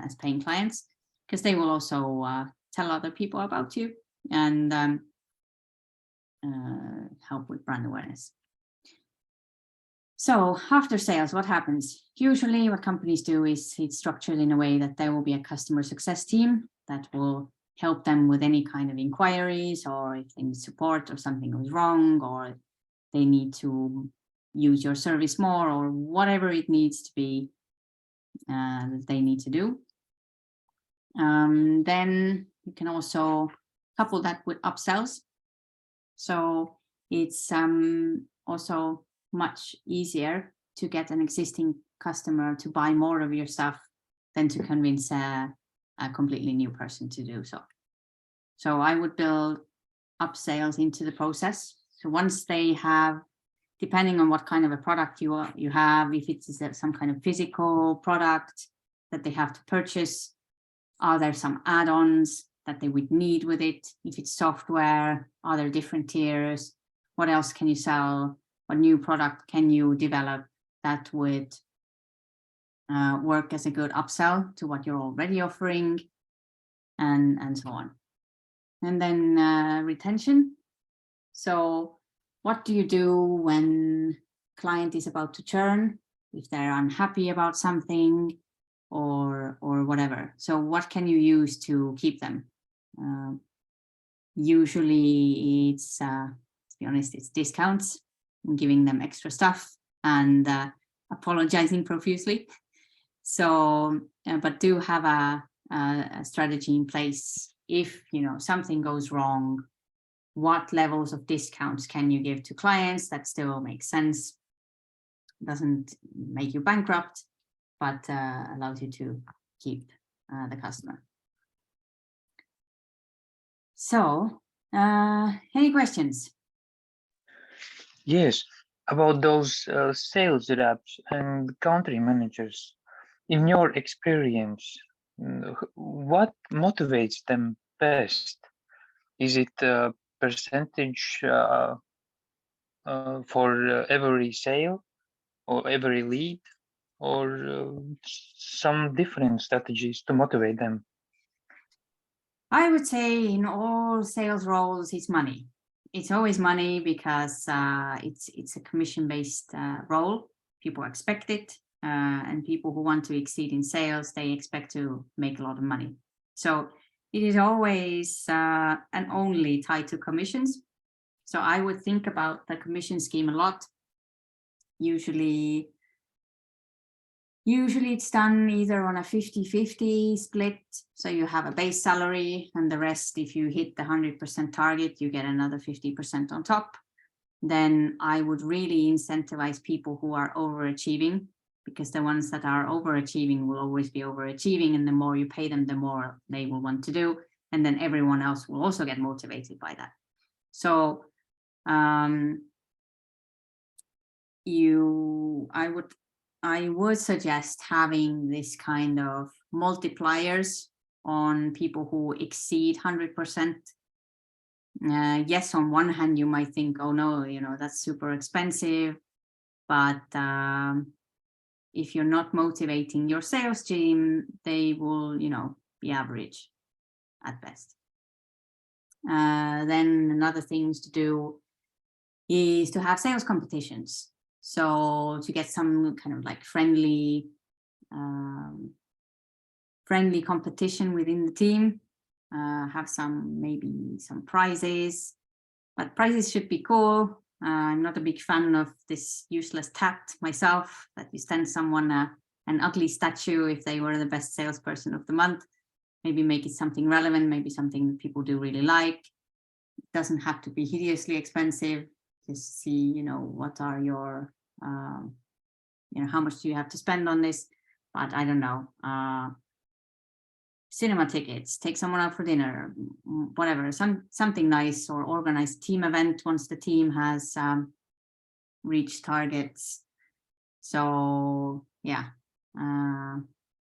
as paying clients, because they will also tell other people about you and help with brand awareness. So after sales, what happens? Usually what companies do is it's structured in a way that there will be a customer success team that will help them with any kind of inquiries, or if they need support or something goes wrong, or they need to use your service more, or whatever it needs to be that they need to do. Then you can also couple that with upsells. So it's also much easier to get an existing customer to buy more of your stuff than to convince a completely new person to do so. So I would build upsells into the process. So once they have, depending on what kind of a product you have, if it's some kind of physical product that they have to purchase, are there some add-ons that they would need with it? If it's software, are there different tiers? What else can you sell? What new product can you develop that would work as a good upsell to what you're already offering, and so on. And then retention. So what do you do when client is about to churn, if they're unhappy about something or whatever? So what can you use to keep them? Usually it's, to be honest, it's discounts and giving them extra stuff and apologizing profusely. So, but do have a strategy in place. If, you know, something goes wrong, what levels of discounts can you give to clients that still makes sense, doesn't make you bankrupt, but allows you to keep the customer. So, any questions? Yes, about those sales reps and country managers. In your experience, what motivates them best? Is it a percentage for every sale or every lead, or some different strategies to motivate them? I would say in all sales roles, it's money. It's always money because it's a commission-based role. People expect it, and people who want to exceed in sales, they expect to make a lot of money. So it is always and only tied to commissions. So I would think about the commission scheme a lot. Usually it's done either on a 50-50 split. So you have a base salary and the rest, if you hit the 100% target, you get another 50% on top. Then I would really incentivize people who are overachieving, because the ones that are overachieving will always be overachieving. And the more you pay them, the more they will want to do. And then everyone else will also get motivated by that. So I would suggest having this kind of multipliers on people who exceed 100%. Yes, on one hand, you might think, oh no, you know, that's super expensive. But if you're not motivating your sales team, they will, you know, be average at best. Then another things to do is to have sales competitions. So to get some kind of like friendly competition within the team, have maybe some prizes, but prizes should be cool. I'm not a big fan of this useless tat myself, that you send someone an ugly statue if they were the best salesperson of the month. Maybe make it something relevant, maybe something that people do really like. It doesn't have to be hideously expensive. Just see, you know, what are your, you know, how much do you have to spend on this? But I don't know, cinema tickets, take someone out for dinner, whatever, something nice, or organize a team event once the team has reached targets. So yeah,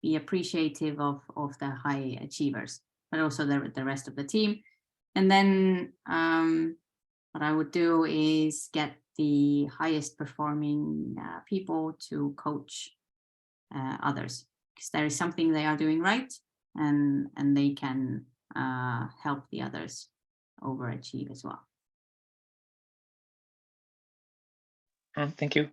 be appreciative of the high achievers, but also the rest of the team. And then what I would do is get the highest performing people to coach others, because there is something they are doing right, and they can help the others overachieve as well. Thank you.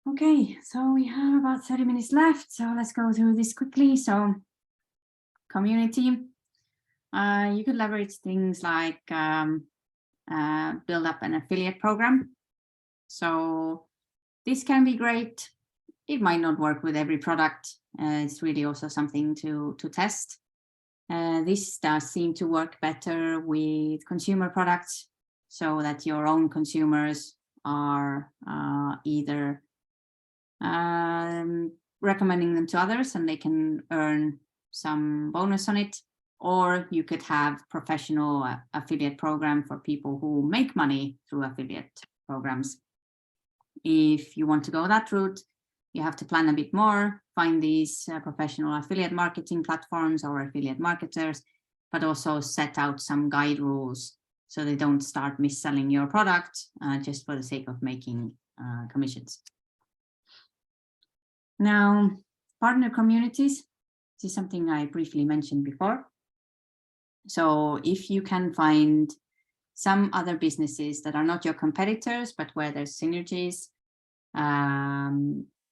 Okay, so we have about 30 minutes left, so let's go through this quickly. So community, you could leverage things like build up an affiliate program. So this can be great. It might not work with every product. It's really also something to test. This does seem to work better with consumer products, so that your own consumers are either recommending them to others and they can earn some bonus on it, or you could have professional affiliate program for people who make money through affiliate programs. If you want to go that route, you have to plan a bit more, find these professional affiliate marketing platforms or affiliate marketers, but also set out some guide rules so they don't start mis-selling your product just for the sake of making commissions. Now, partner communities. This is something I briefly mentioned before. So if you can find some other businesses that are not your competitors, but where there's synergies,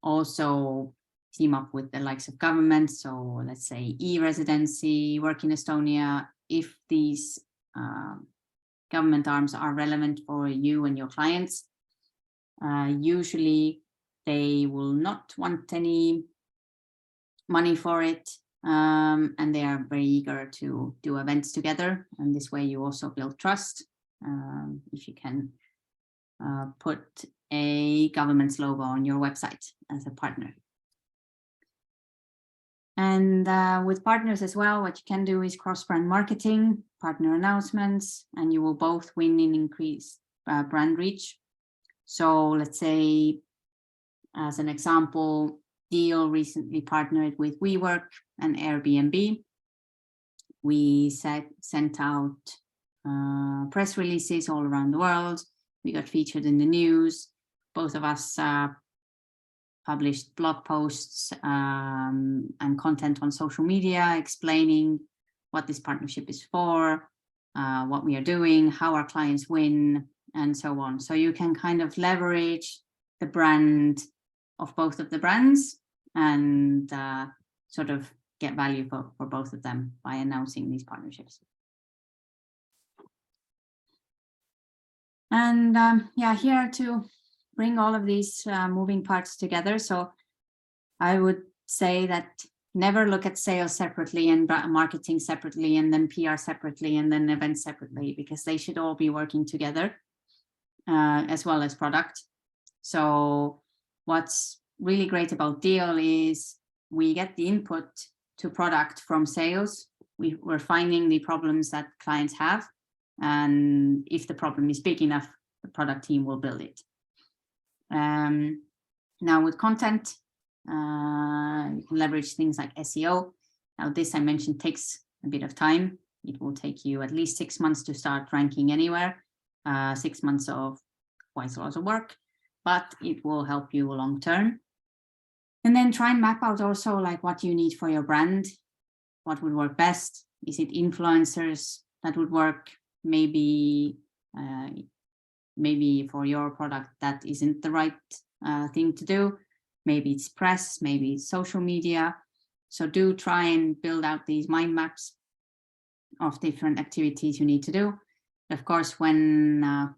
also team up with the likes of government. So let's say e-residency, work in Estonia. If these government arms are relevant for you and your clients, usually they will not want any money for it. And they are very eager to do events together. And this way you also build trust. If you can put a government's logo on your website as a partner. And with partners as well, what you can do is cross-brand marketing, partner announcements, and you will both win in increased brand reach. So let's say, as an example, Deel recently partnered with WeWork and Airbnb. We sent out press releases all around the world. We got featured in the news. Both of us published blog posts and content on social media explaining what this partnership is for, what we are doing, how our clients win, and so on. So you can kind of leverage the brand of both of the brands and sort of get value for both of them by announcing these partnerships. And yeah, here to bring all of these moving parts together. So I would say that never look at sales separately and marketing separately and then PR separately and then events separately, because they should all be working together as well as product. So what's really great about Deel is we get the input to product from sales. We're finding the problems that clients have. And if the problem is big enough, the product team will build it. Now with content, you can leverage things like SEO. Now this I mentioned takes a bit of time. It will take you at least 6 months to start ranking anywhere. 6 months of quite a lot of work, but it will help you long term. And then try and map out also like what you need for your brand. What would work best? Is it influencers that would work? Maybe for your product that isn't the right thing to do. Maybe it's press, maybe it's social media. So do try and build out these mind maps of different activities you need to do. Of course, when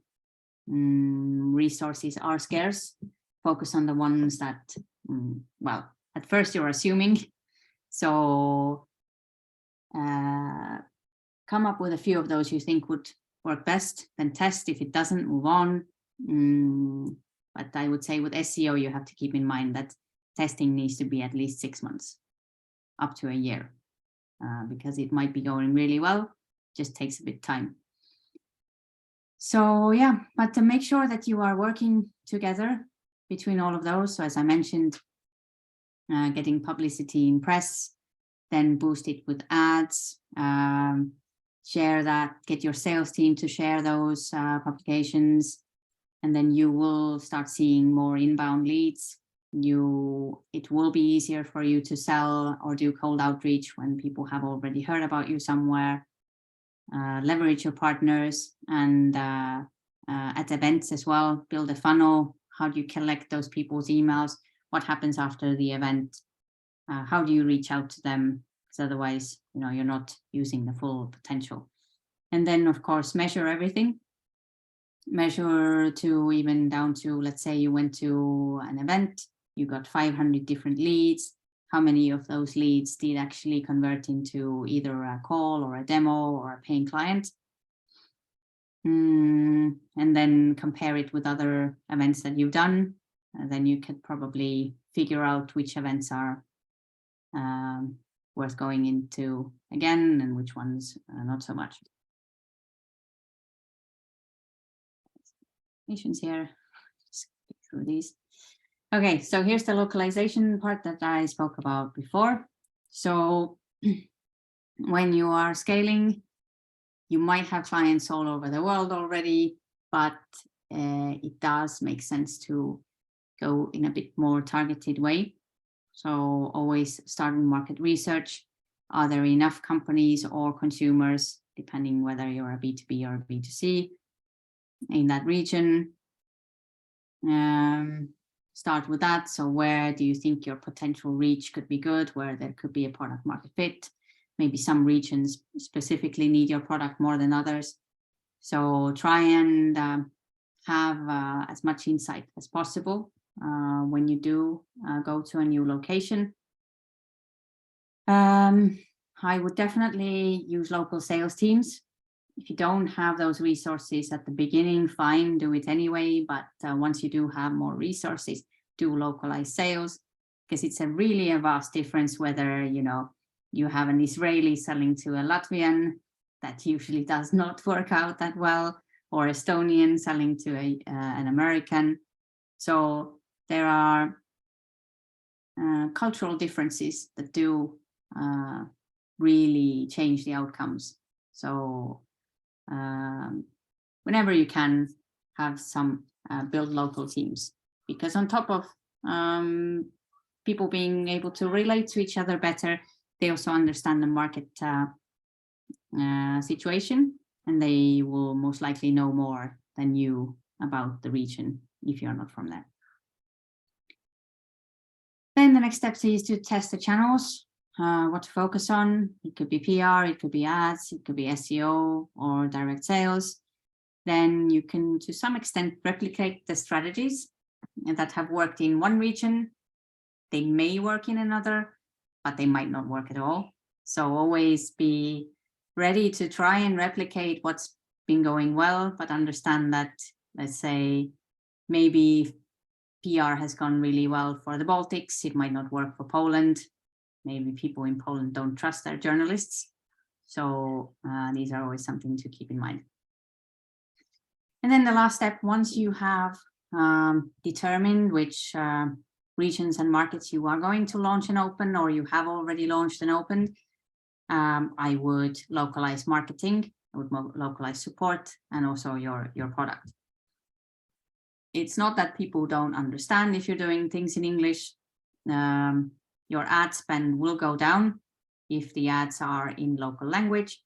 resources are scarce, focus on the ones that, well, at first you're assuming. So come up with a few of those you think would work best, then test. If it doesn't, move on. But I would say with SEO, you have to keep in mind that testing needs to be at least 6 months, up to a year, because it might be going really well, just takes a bit of time. So yeah, but to make sure that you are working together between all of those. So as I mentioned, getting publicity in press, then boost it with ads, share that, get your sales team to share those publications, and then you will start seeing more inbound leads. It will be easier for you to sell or do cold outreach when people have already heard about you somewhere. Leverage your partners and at events as well, build a funnel. How do you collect those people's emails? What happens after the event? How do you reach out to them? Because otherwise, you're not using the full potential. And then, of course, measure everything. Measure to even down to, let's say you went to an event, you got 500 different leads. How many of those leads did actually convert into either a call or a demo or a paying client? And then compare it with other events that you've done. And then you could probably figure out which events are worth going into again and which ones not so much. Here, just get through these. Okay, so here's the localization part that I spoke about before. So when you are scaling, you might have clients all over the world already, but it does make sense to go in a bit more targeted way. So always start with market research. Are there enough companies or consumers depending whether you're a B2B or a B2C in that region. Start with that. So where do you think your potential reach could be good, where there could be a product market fit? Maybe some regions specifically need your product more than others. So try and have as much insight as possible when you do go to a new location. I would definitely use local sales teams. If you don't have those resources at the beginning, fine, do it anyway. But once you do have more resources, do localized sales, because it's really a vast difference whether, you know, you have an Israeli selling to a Latvian. That usually does not work out that well, or Estonian selling to an American. So there are cultural differences that do really change the outcomes. So whenever you can, have some build local teams, because on top of people being able to relate to each other better, they also understand the market situation, and they will most likely know more than you about the region if you're not from there. Then the next step is to test the channels, what to focus on. It could be PR, it could be ads, it could be SEO or direct sales. Then you can, to some extent, replicate the strategies that have worked in one region. They may work in another, but they might not work at all. So always be ready to try and replicate what's been going well, but understand that, let's say, maybe PR has gone really well for the Baltics. It might not work for Poland. Maybe people in Poland don't trust their journalists. So these are always something to keep in mind. And then the last step, once you have determined which regions and markets you are going to launch and open, or you have already launched and opened, I would localize marketing, I would localize support, and also your product. It's not that people don't understand if you're doing things in English. Your ad spend will go down if the ads are in local language.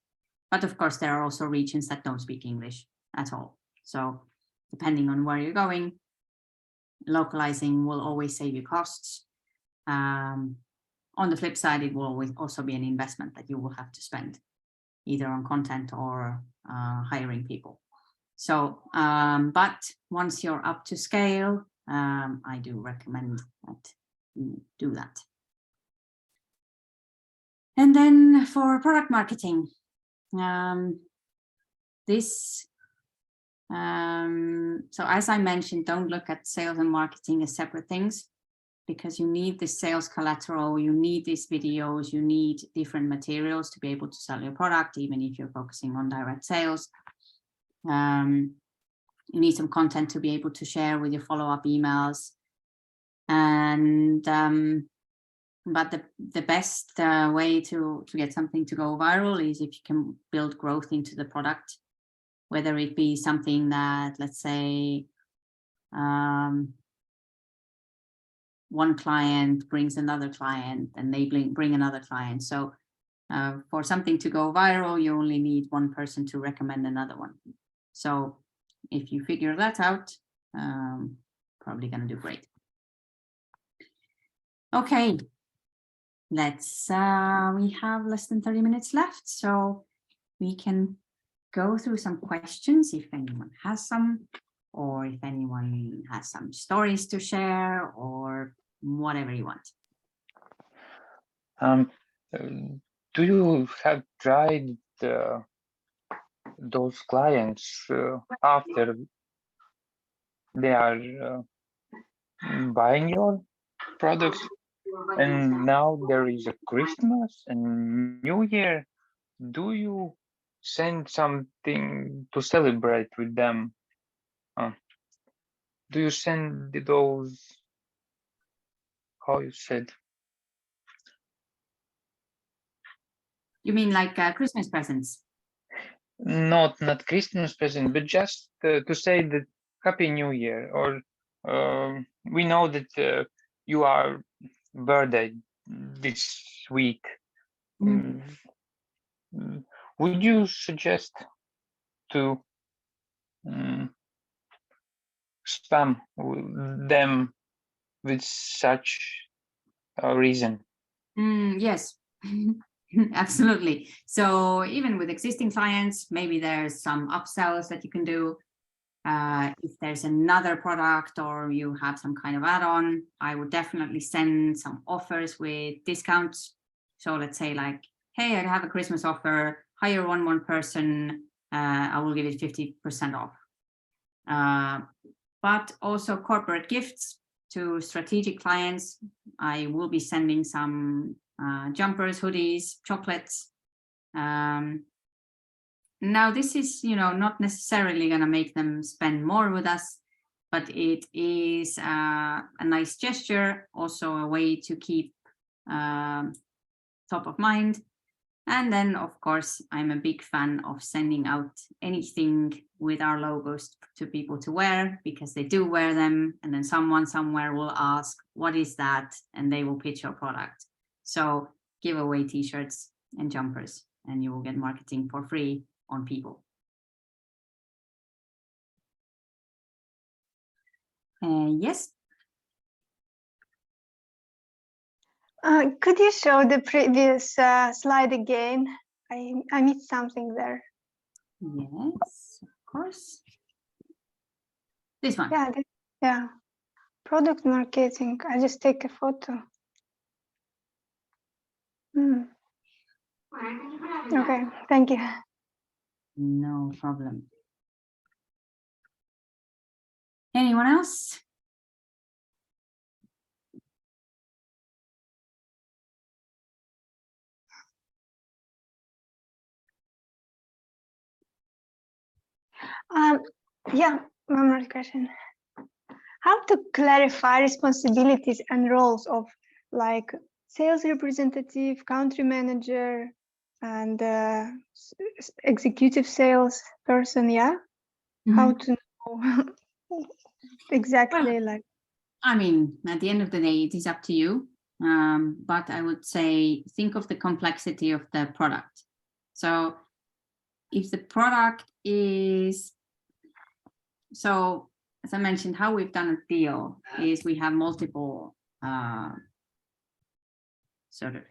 But of course, there are also regions that don't speak English at all. So depending on where you're going, localizing will always save you costs. On the flip side, it will always also be an investment that you will have to spend either on content or hiring people. So, but once you're up to scale, I do recommend that you do that. And then for product marketing, so as I mentioned, don't look at sales and marketing as separate things, because you need this sales collateral, you need these videos, you need different materials to be able to sell your product, even if you're focusing on direct sales. You need some content to be able to share with your follow-up emails. And but the best way to get something to go viral is if you can build growth into the product, whether it be something that, let's say, one client brings another client and they bring another client. So for something to go viral, you only need one person to recommend another one. So if you figure that out, probably going to do great. Okay, let's, we have less than 30 minutes left, so we can go through some questions if anyone has some, or if anyone has some stories to share, or whatever you want. Do you have tried those clients after they are buying your products, and now there is a Christmas and New Year? Do you send something to celebrate with them? Do you send those, how you said? You mean like Christmas presents? Not Christmas present, but just to say that Happy New Year, or we know that you are birthday this week. would you suggest to spam them with such a reason? Yes, absolutely. So even with existing clients, maybe there's some upsells that you can do. If there's another product or you have some kind of add-on, I would definitely send some offers with discounts. So let's say like, hey, I have a Christmas offer, hire one person, I will give it 50% off. But also corporate gifts to strategic clients. I will be sending some jumpers, hoodies, chocolates. Now this is, not necessarily going to make them spend more with us, but it is a nice gesture, also a way to keep top of mind. And then, of course, I'm a big fan of sending out anything with our logos to people to wear, because they do wear them. And then someone somewhere will ask, what is that? And they will pitch your product. So give away t-shirts and jumpers, and you will get marketing for free on people. Yes. Could you show the previous slide again? I missed something there. Yes, of course. This one. Yeah. Product marketing. I just take a photo. Okay, thank you. No problem. Anyone else? Yeah, one more question. How to clarify responsibilities and roles of like sales representative, country manager, and executive sales person? Yeah. How to know exactly like. I mean, at the end of the day, it is up to you. But I would say, think of the complexity of the product. So if the product is, so as I mentioned, how we've done a deal is we have multiple sort of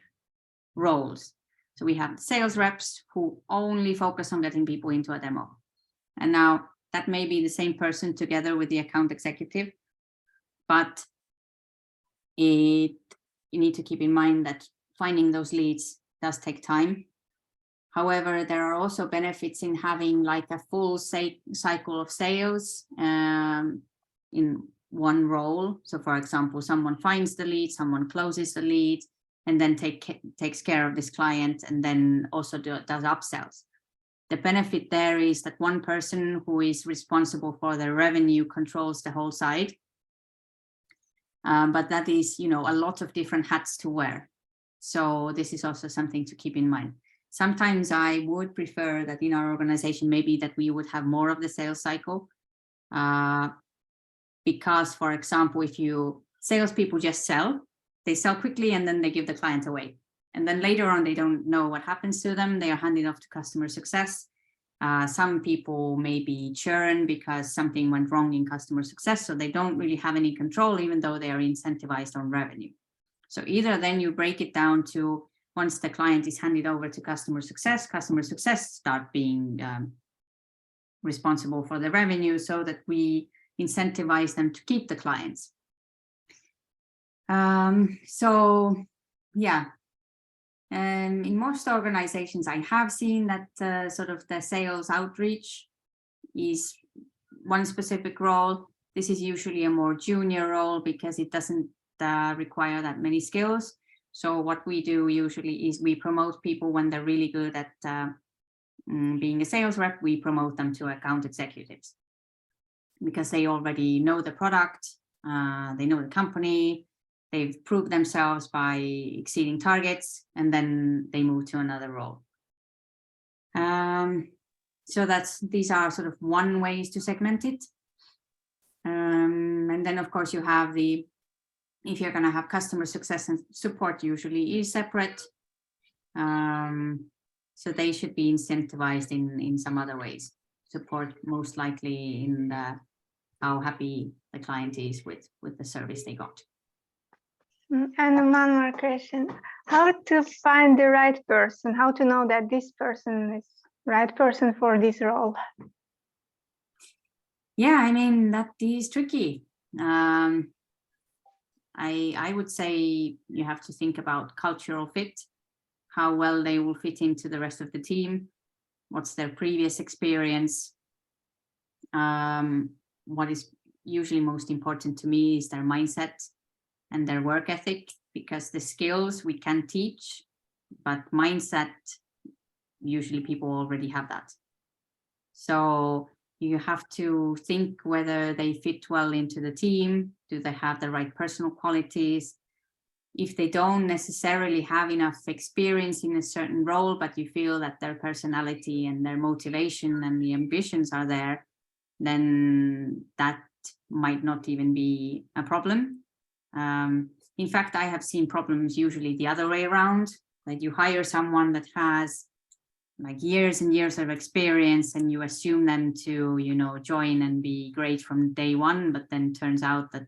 roles. So we have sales reps who only focus on getting people into a demo. And now that may be the same person together with the account executive, but you need to keep in mind that finding those leads does take time. However, there are also benefits in having like a full cycle of sales in one role. So for example, someone finds the lead, someone closes the lead, and then takes care of this client, and then also does upsells. The benefit there is that one person who is responsible for the revenue controls the whole side. But that is, a lot of different hats to wear. So this is also something to keep in mind. Sometimes I would prefer that in our organization, maybe that we would have more of the sales cycle. Because, for example, if salespeople just sell, they sell quickly and then they give the client away. And then later on, they don't know what happens to them. They are handed off to customer success. Some people maybe churn because something went wrong in customer success, so they don't really have any control, even though they are incentivized on revenue. So either then you break it down to once the client is handed over to customer success start being responsible for the revenue, so that we incentivize them to keep the clients. So yeah. In most organizations, I have seen that sort of the sales outreach is one specific role. This is usually a more junior role because it doesn't require that many skills. So what we do usually is we promote people when they're really good at being a sales rep. We promote them to account executives because they already know the product, they know the company, they've proved themselves by exceeding targets, and then they move to another role. So these are sort of one ways to segment it. And then of course you have if you're going to have customer success and support, usually is separate. So they should be incentivized in some other ways. Support most likely in how happy the client is with the service they got. And one more question: how to find the right person? How to know that this person is right person for this role? Yeah, I mean, that is tricky. I would say you have to think about cultural fit, how well they will fit into the rest of the team, what's their previous experience. What is usually most important to me is their mindset and their work ethic, because the skills we can teach, but mindset, usually people already have that. So you have to think whether they fit well into the team. Do they have the right personal qualities? If they don't necessarily have enough experience in a certain role, but you feel that their personality and their motivation and the ambitions are there, then that might not even be a problem. In fact, I have seen problems usually the other way around, that you hire someone that has like years and years of experience and you assume them to, you know, join and be great from day one, but then turns out that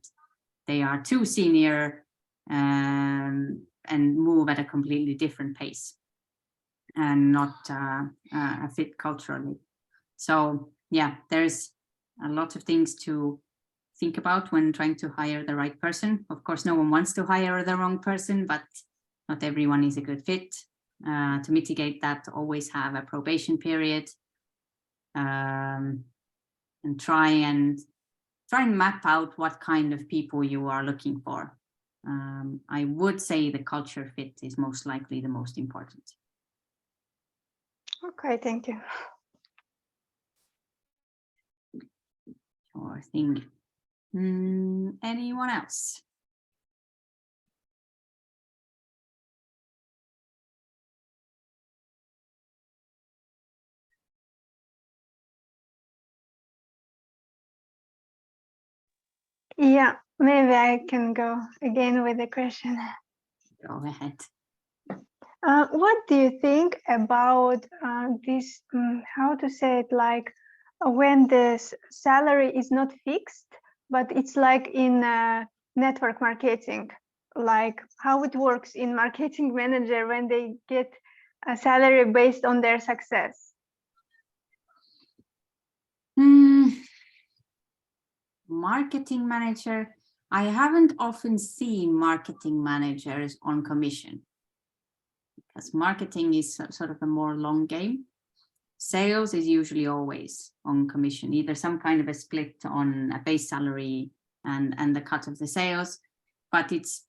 they are too senior and move at a completely different pace and not a fit culturally. So yeah, there's a lot of things to think about when trying to hire the right person. Of course, no one wants to hire the wrong person, but not everyone is a good fit. To mitigate that, always have a probation period, and try and map out what kind of people you are looking for. I would say the culture fit is most likely the most important. Okay, thank you. Sure thing. Anyone else? Yeah, maybe I can go again with the question. Go ahead. What do you think about this, how to say it, like when the salary is not fixed, but it's like in network marketing, like how it works in marketing manager when they get a salary based on their success? Marketing manager, I haven't often seen marketing managers on commission, because marketing is sort of a more long game. Sales is usually always on commission, either some kind of a split on a base salary and the cut of the sales, but it's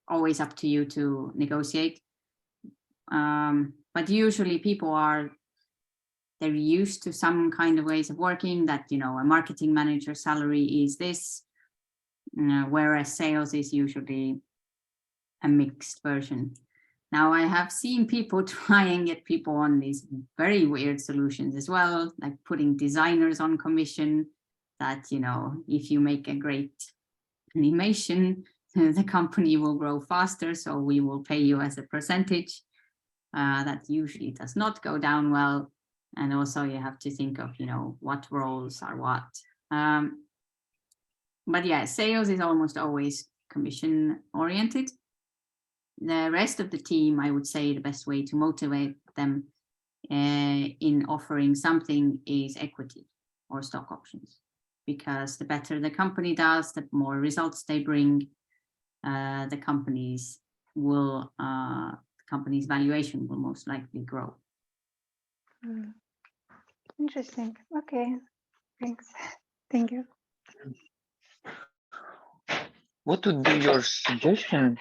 always up to you to negotiate. But usually people they're used to some kind of ways of working, that, you know, a marketing manager salary is this, whereas sales is usually a mixed version. Now, I have seen people try and get people on these very weird solutions as well, like putting designers on commission, that, you know, if you make a great animation, the company will grow faster, so we will pay you as a percentage. That usually does not go down well. And also you have to think of, you know, what roles are what. But yeah, sales is almost always commission oriented. The rest of the team, I would say the best way to motivate them in offering something is equity or stock options, because the better the company does, the more results they bring, the company's valuation will most likely grow. Interesting. Okay, thanks. Thank you. What would be your suggestion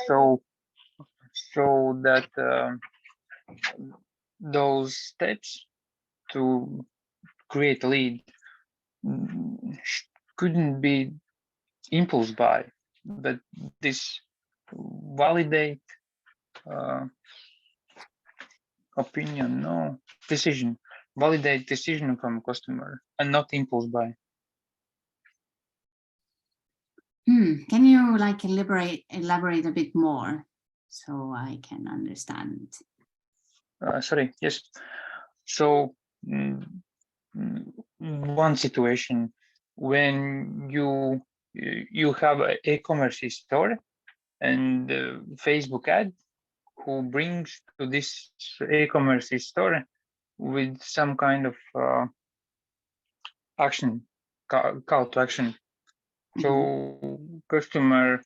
so that those steps to create a lead couldn't be impulse buy, but this validate opinion, no, decision, validate decision from customer and not impulse buy? Can you like elaborate a bit more so I can understand? sorry, yes. So one situation when you have an e-commerce store and Facebook ad who brings to this e-commerce store with some kind of action, call to action. So customer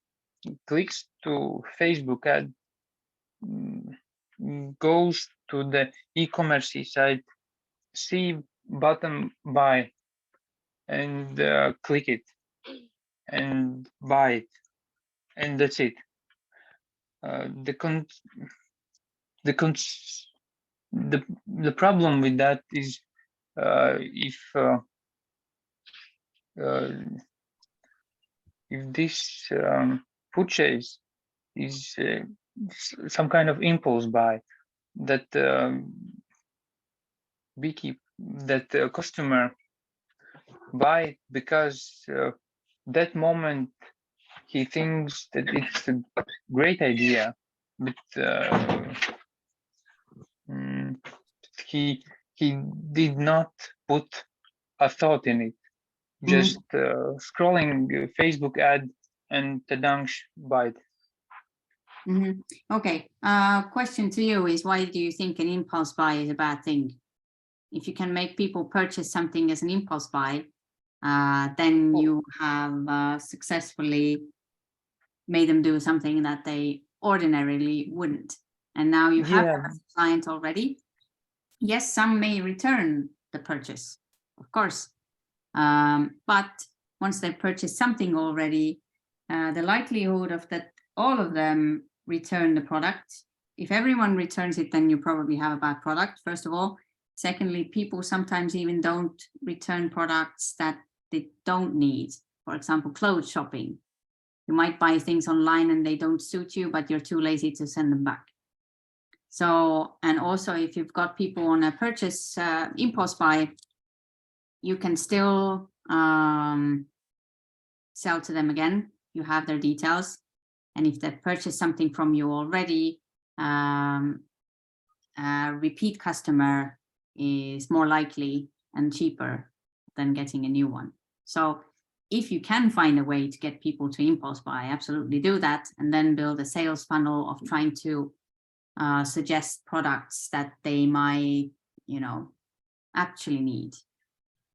clicks to Facebook ad, goes to the e-commerce site, see button buy, and click it and buy it, and that's it. The problem with that is if this purchase is some kind of impulse buy that customer buy because that moment he thinks that it's a great idea, but he did not put a thought in it. Just scrolling Facebook ad and tadangsh buy it. Okay, question to you is, why do you think an impulse buy is a bad thing? If you can make people purchase something as an impulse buy, then you have successfully made them do something that they ordinarily wouldn't. And now you have a client already. Yes, some may return the purchase, of course. But once they've purchased something already, the likelihood of that all of them return the product. If everyone returns it, then you probably have a bad product, first of all. Secondly, people sometimes even don't return products that they don't need. For example, clothes shopping. You might buy things online and they don't suit you, but you're too lazy to send them back. So, and also if you've got people on a purchase impulse buy, you can still sell to them again. You have their details. And if they purchased something from you already, a repeat customer is more likely and cheaper than getting a new one. So if you can find a way to get people to impulse buy, absolutely do that, and then build a sales funnel of trying to suggest products that they might, actually need.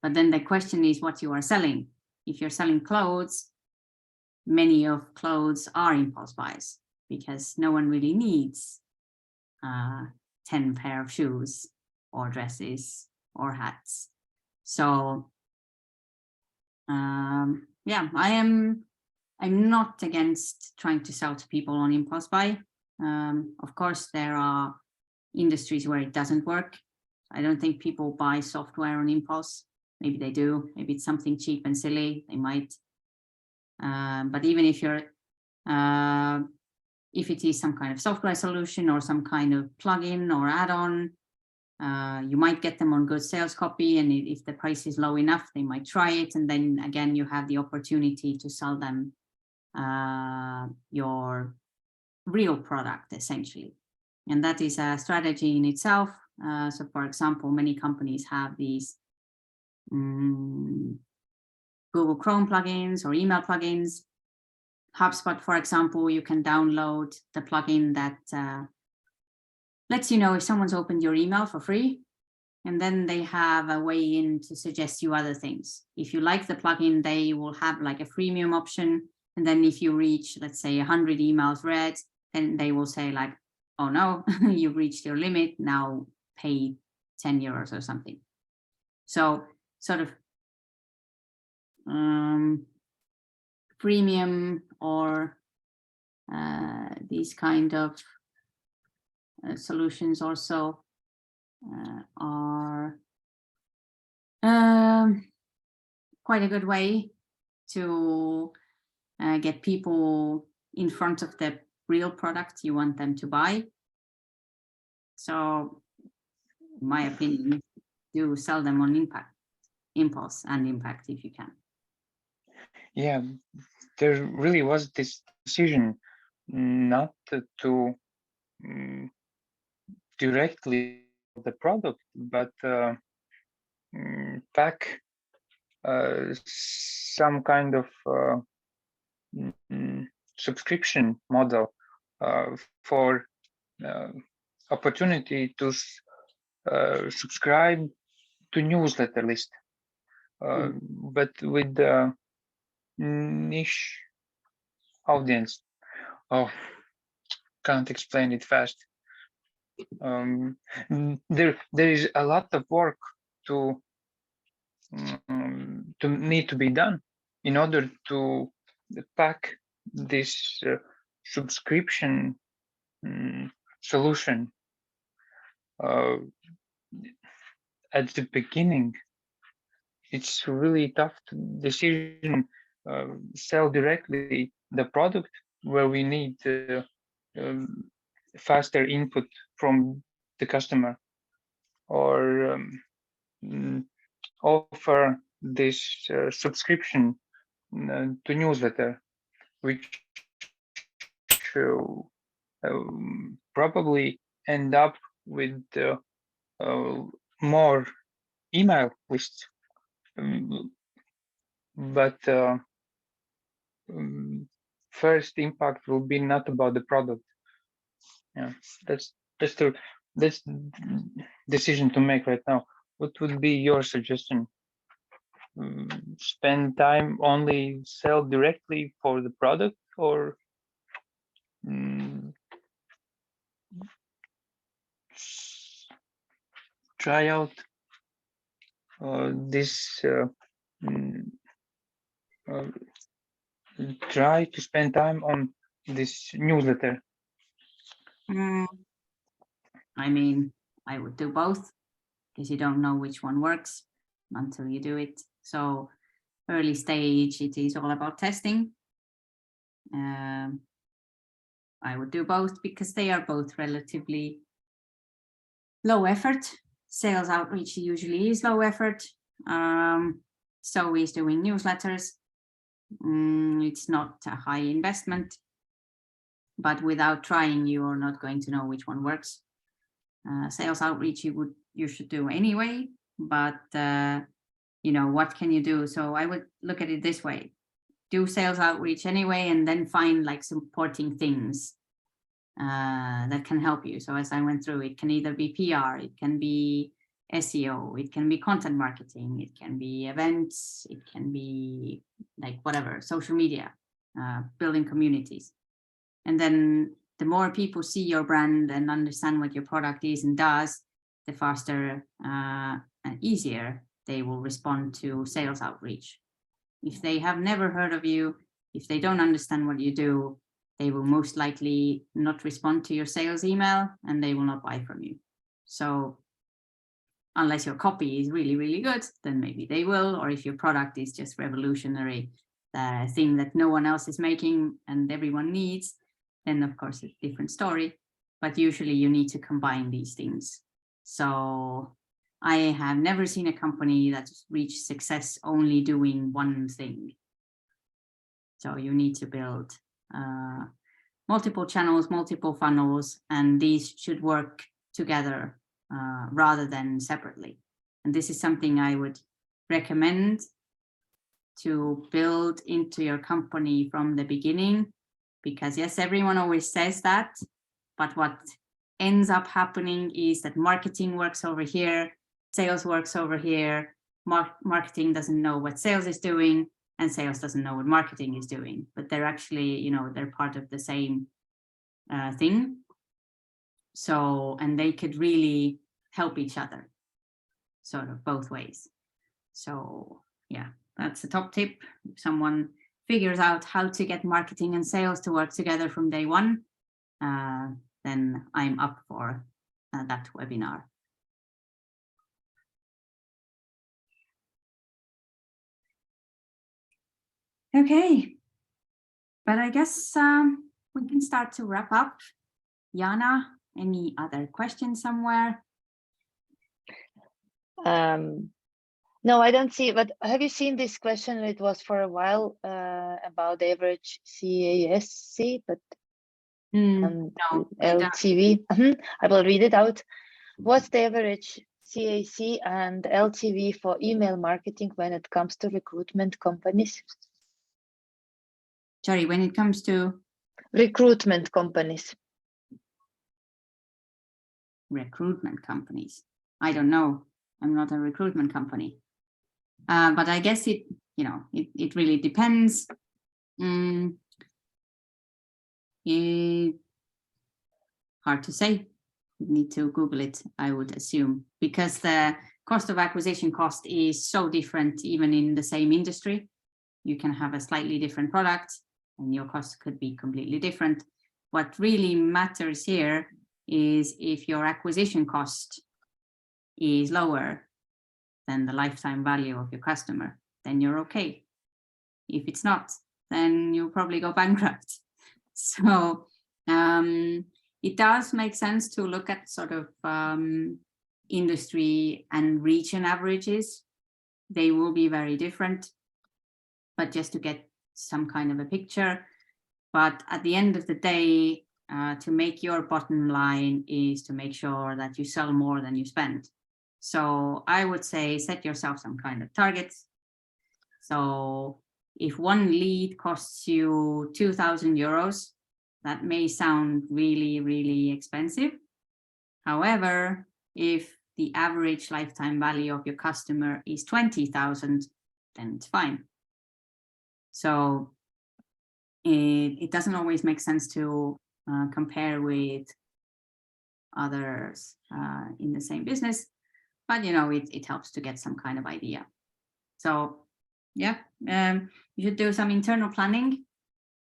But then the question is what you are selling. If you're selling clothes, many of clothes are impulse buys because no one really needs 10 pair of shoes or dresses or hats. So yeah, I'm not against trying to sell to people on impulse buy. Of course, there are industries where it doesn't work. I don't think people buy software on impulse. Maybe they do. Maybe it's something cheap and silly. They might. But even if you're, if it is some kind of software solution or some kind of plugin or add-on, you might get them on good sales copy, and if the price is low enough, they might try it, and then again you have the opportunity to sell them your real product essentially, and that is a strategy in itself. So for example, many companies have these Google Chrome plugins or email plugins. HubSpot, for example, you can download the plugin that lets you know if someone's opened your email for free, and then they have a way in to suggest you other things. If you like the plugin, they will have like a freemium option, and then if you reach, let's say, 100 emails read, then they will say like, oh no, you've reached your limit, now pay 10 euros or something. So sort of premium or these kind of solutions also are quite a good way to get people in front of the real product you want them to buy. So in my opinion, do sell them on impulse and impact if you can. Yeah, there really was this decision not to directly the product, but pack some kind of subscription model for opportunity to subscribe to newsletter list, but with the niche audience. Oh, can't explain it fast. There is a lot of work to need to be done in order to pack this subscription solution. At the beginning, it's really tough decision. Sell directly the product where we need faster input from the customer, or offer this subscription to newsletter, which probably end up with more email lists, but first impact will be not about the product. Yeah, that's decision to make right now. What would be your suggestion? Spend time only sell directly for the product, or try out this try to spend time on this newsletter? I mean, I would do both, because you don't know which one works until you do it. So early stage, it is all about testing. I would do both because they are both relatively low effort. Sales outreach usually is low effort. So is doing newsletters. It's not a high investment, but without trying, you are not going to know which one works. Sales outreach you should do anyway, but you know, what can you do? So I would look at it this way: do sales outreach anyway, and then find like supporting things that can help you. So as I went through, it can either be PR, it can be SEO, it can be content marketing, it can be events, it can be like whatever, social media, building communities. And then the more people see your brand and understand what your product is and does, the faster and easier they will respond to sales outreach. If they have never heard of you, if they don't understand what you do, they will most likely not respond to your sales email and they will not buy from you. So unless your copy is really, really good, then maybe they will. Or if your product is just revolutionary, thing that no one else is making and everyone needs, then of course it's a different story. But usually you need to combine these things. So I have never seen a company that's reached success only doing one thing. So you need to build multiple channels, multiple funnels, and these should work together rather than separately. And this is something I would recommend to build into your company from the beginning, because yes, everyone always says that, but what ends up happening is that marketing works over here, sales works over here, marketing doesn't know what sales is doing, and sales doesn't know what marketing is doing, but they're actually, you know, they're part of the same thing. So, and they could really help each other, sort of both ways. So yeah, that's a top tip. If someone figures out how to get marketing and sales to work together from day one, then I'm up for that webinar. Okay, but I guess we can start to wrap up. Jana, any other questions somewhere? No, I don't see, but have you seen this question? It was for a while about average CAC, but and No, I don't. LTV. I will read it out. What's the average CAC and LTV for email marketing when it comes to recruitment companies? Sorry, when it comes to Recruitment companies. recruitment companies, I don't know. I'm not a recruitment company, but I guess it, you know, it really depends. Hard to say. You need to Google it, I would assume, because the cost of acquisition cost is so different even in the same industry. You can have a slightly different product and your cost could be completely different. What really matters here is if your acquisition cost is lower than the lifetime value of your customer, then you're okay. If it's not, then you'll probably go bankrupt. So it does make sense to look at sort of industry and region averages. They will be very different, but just to get some kind of a picture. But at the end of the day, to make your bottom line is to make sure that you sell more than you spend. So I would say set yourself some kind of targets. So if one lead costs you 2,000 euros, that may sound really, really expensive. However, if the average lifetime value of your customer is 20,000, then it's fine. So it doesn't always make sense to compare with others in the same business, but you know, it helps to get some kind of idea. So yeah, you should do some internal planning,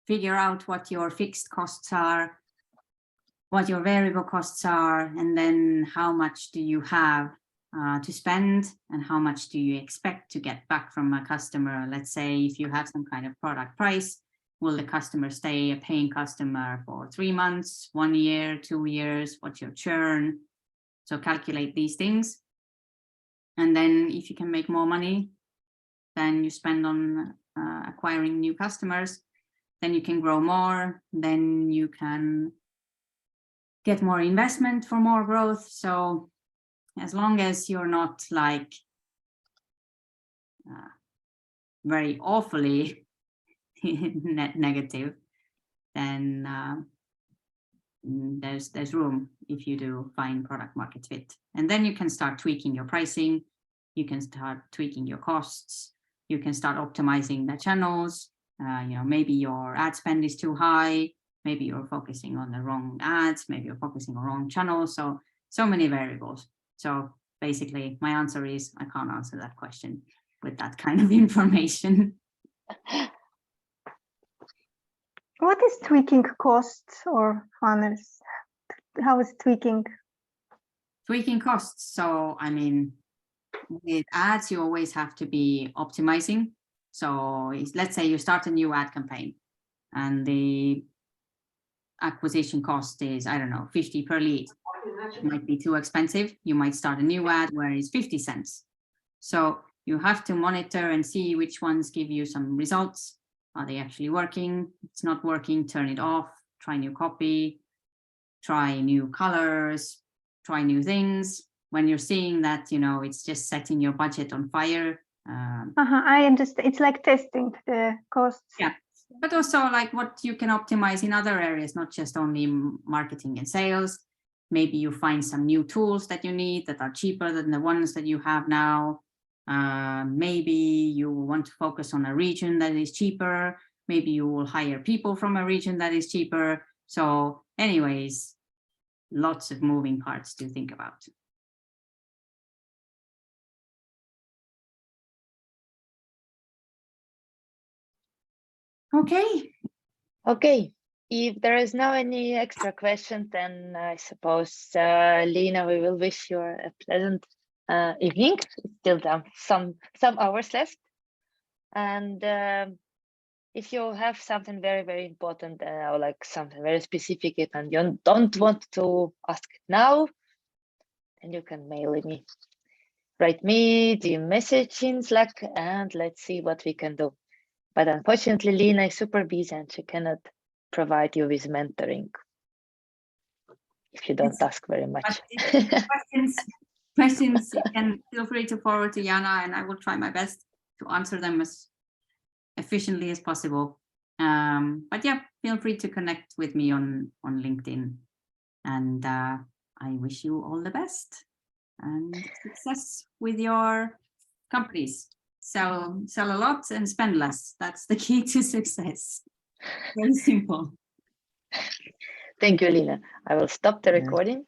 figure out what your fixed costs are, what your variable costs are, and then how much do you have to spend and how much do you expect to get back from a customer. Let's say if you have some kind of product price, will the customer stay a paying customer for 3 months, 1 year, 2 years? What's your churn? So calculate these things. And then if you can make more money than you spend on acquiring new customers, then you can grow more, then you can get more investment for more growth. So as long as you're not like very awfully negative, then there's room if you do find product market fit. And then you can start tweaking your pricing, you can start tweaking your costs, you can start optimizing the channels. You know, maybe your ad spend is too high, maybe you're focusing on the wrong ads, maybe you're focusing on wrong channels. So many variables. So basically my answer is I can't answer that question with that kind of information. What is tweaking costs or funnels? How is tweaking? Tweaking costs. So, I mean, with ads, you always have to be optimizing. So let's say you start a new ad campaign and the acquisition cost is, I don't know, 50 per lead. It might be too expensive. You might start a new ad where it's 50 cents. So you have to monitor and see which ones give you some results. Are they actually working? If it's not working, turn it off, try new copy, try new colors, try new things. When you're seeing that, you know, it's just setting your budget on fire. I understand. It's like testing the costs. Yeah, but also like what you can optimize in other areas, not just only marketing and sales. Maybe you find some new tools that you need that are cheaper than the ones that you have now. Maybe you want to focus on a region that is cheaper. Maybe you will hire people from a region that is cheaper. So anyways, lots of moving parts to think about. Okay. Okay. If there is no any extra question, then I suppose, Liina, we will wish you a pleasant evening. It's still some hours left. And if you have something very, very important or like something very specific and you don't want to ask it now, then you can mail me, write me the message in Slack, and let's see what we can do. But unfortunately, Liina is super busy and she cannot provide you with mentoring if you don't ask very much. But if questions, you can feel free to forward to Jana, and I will try my best to answer them as efficiently as possible. But yeah, feel free to connect with me on LinkedIn, and I wish you all the best and success with your companies. So sell a lot and spend less. That's the key to success. Very simple. Thank you, Liina. I will stop the recording.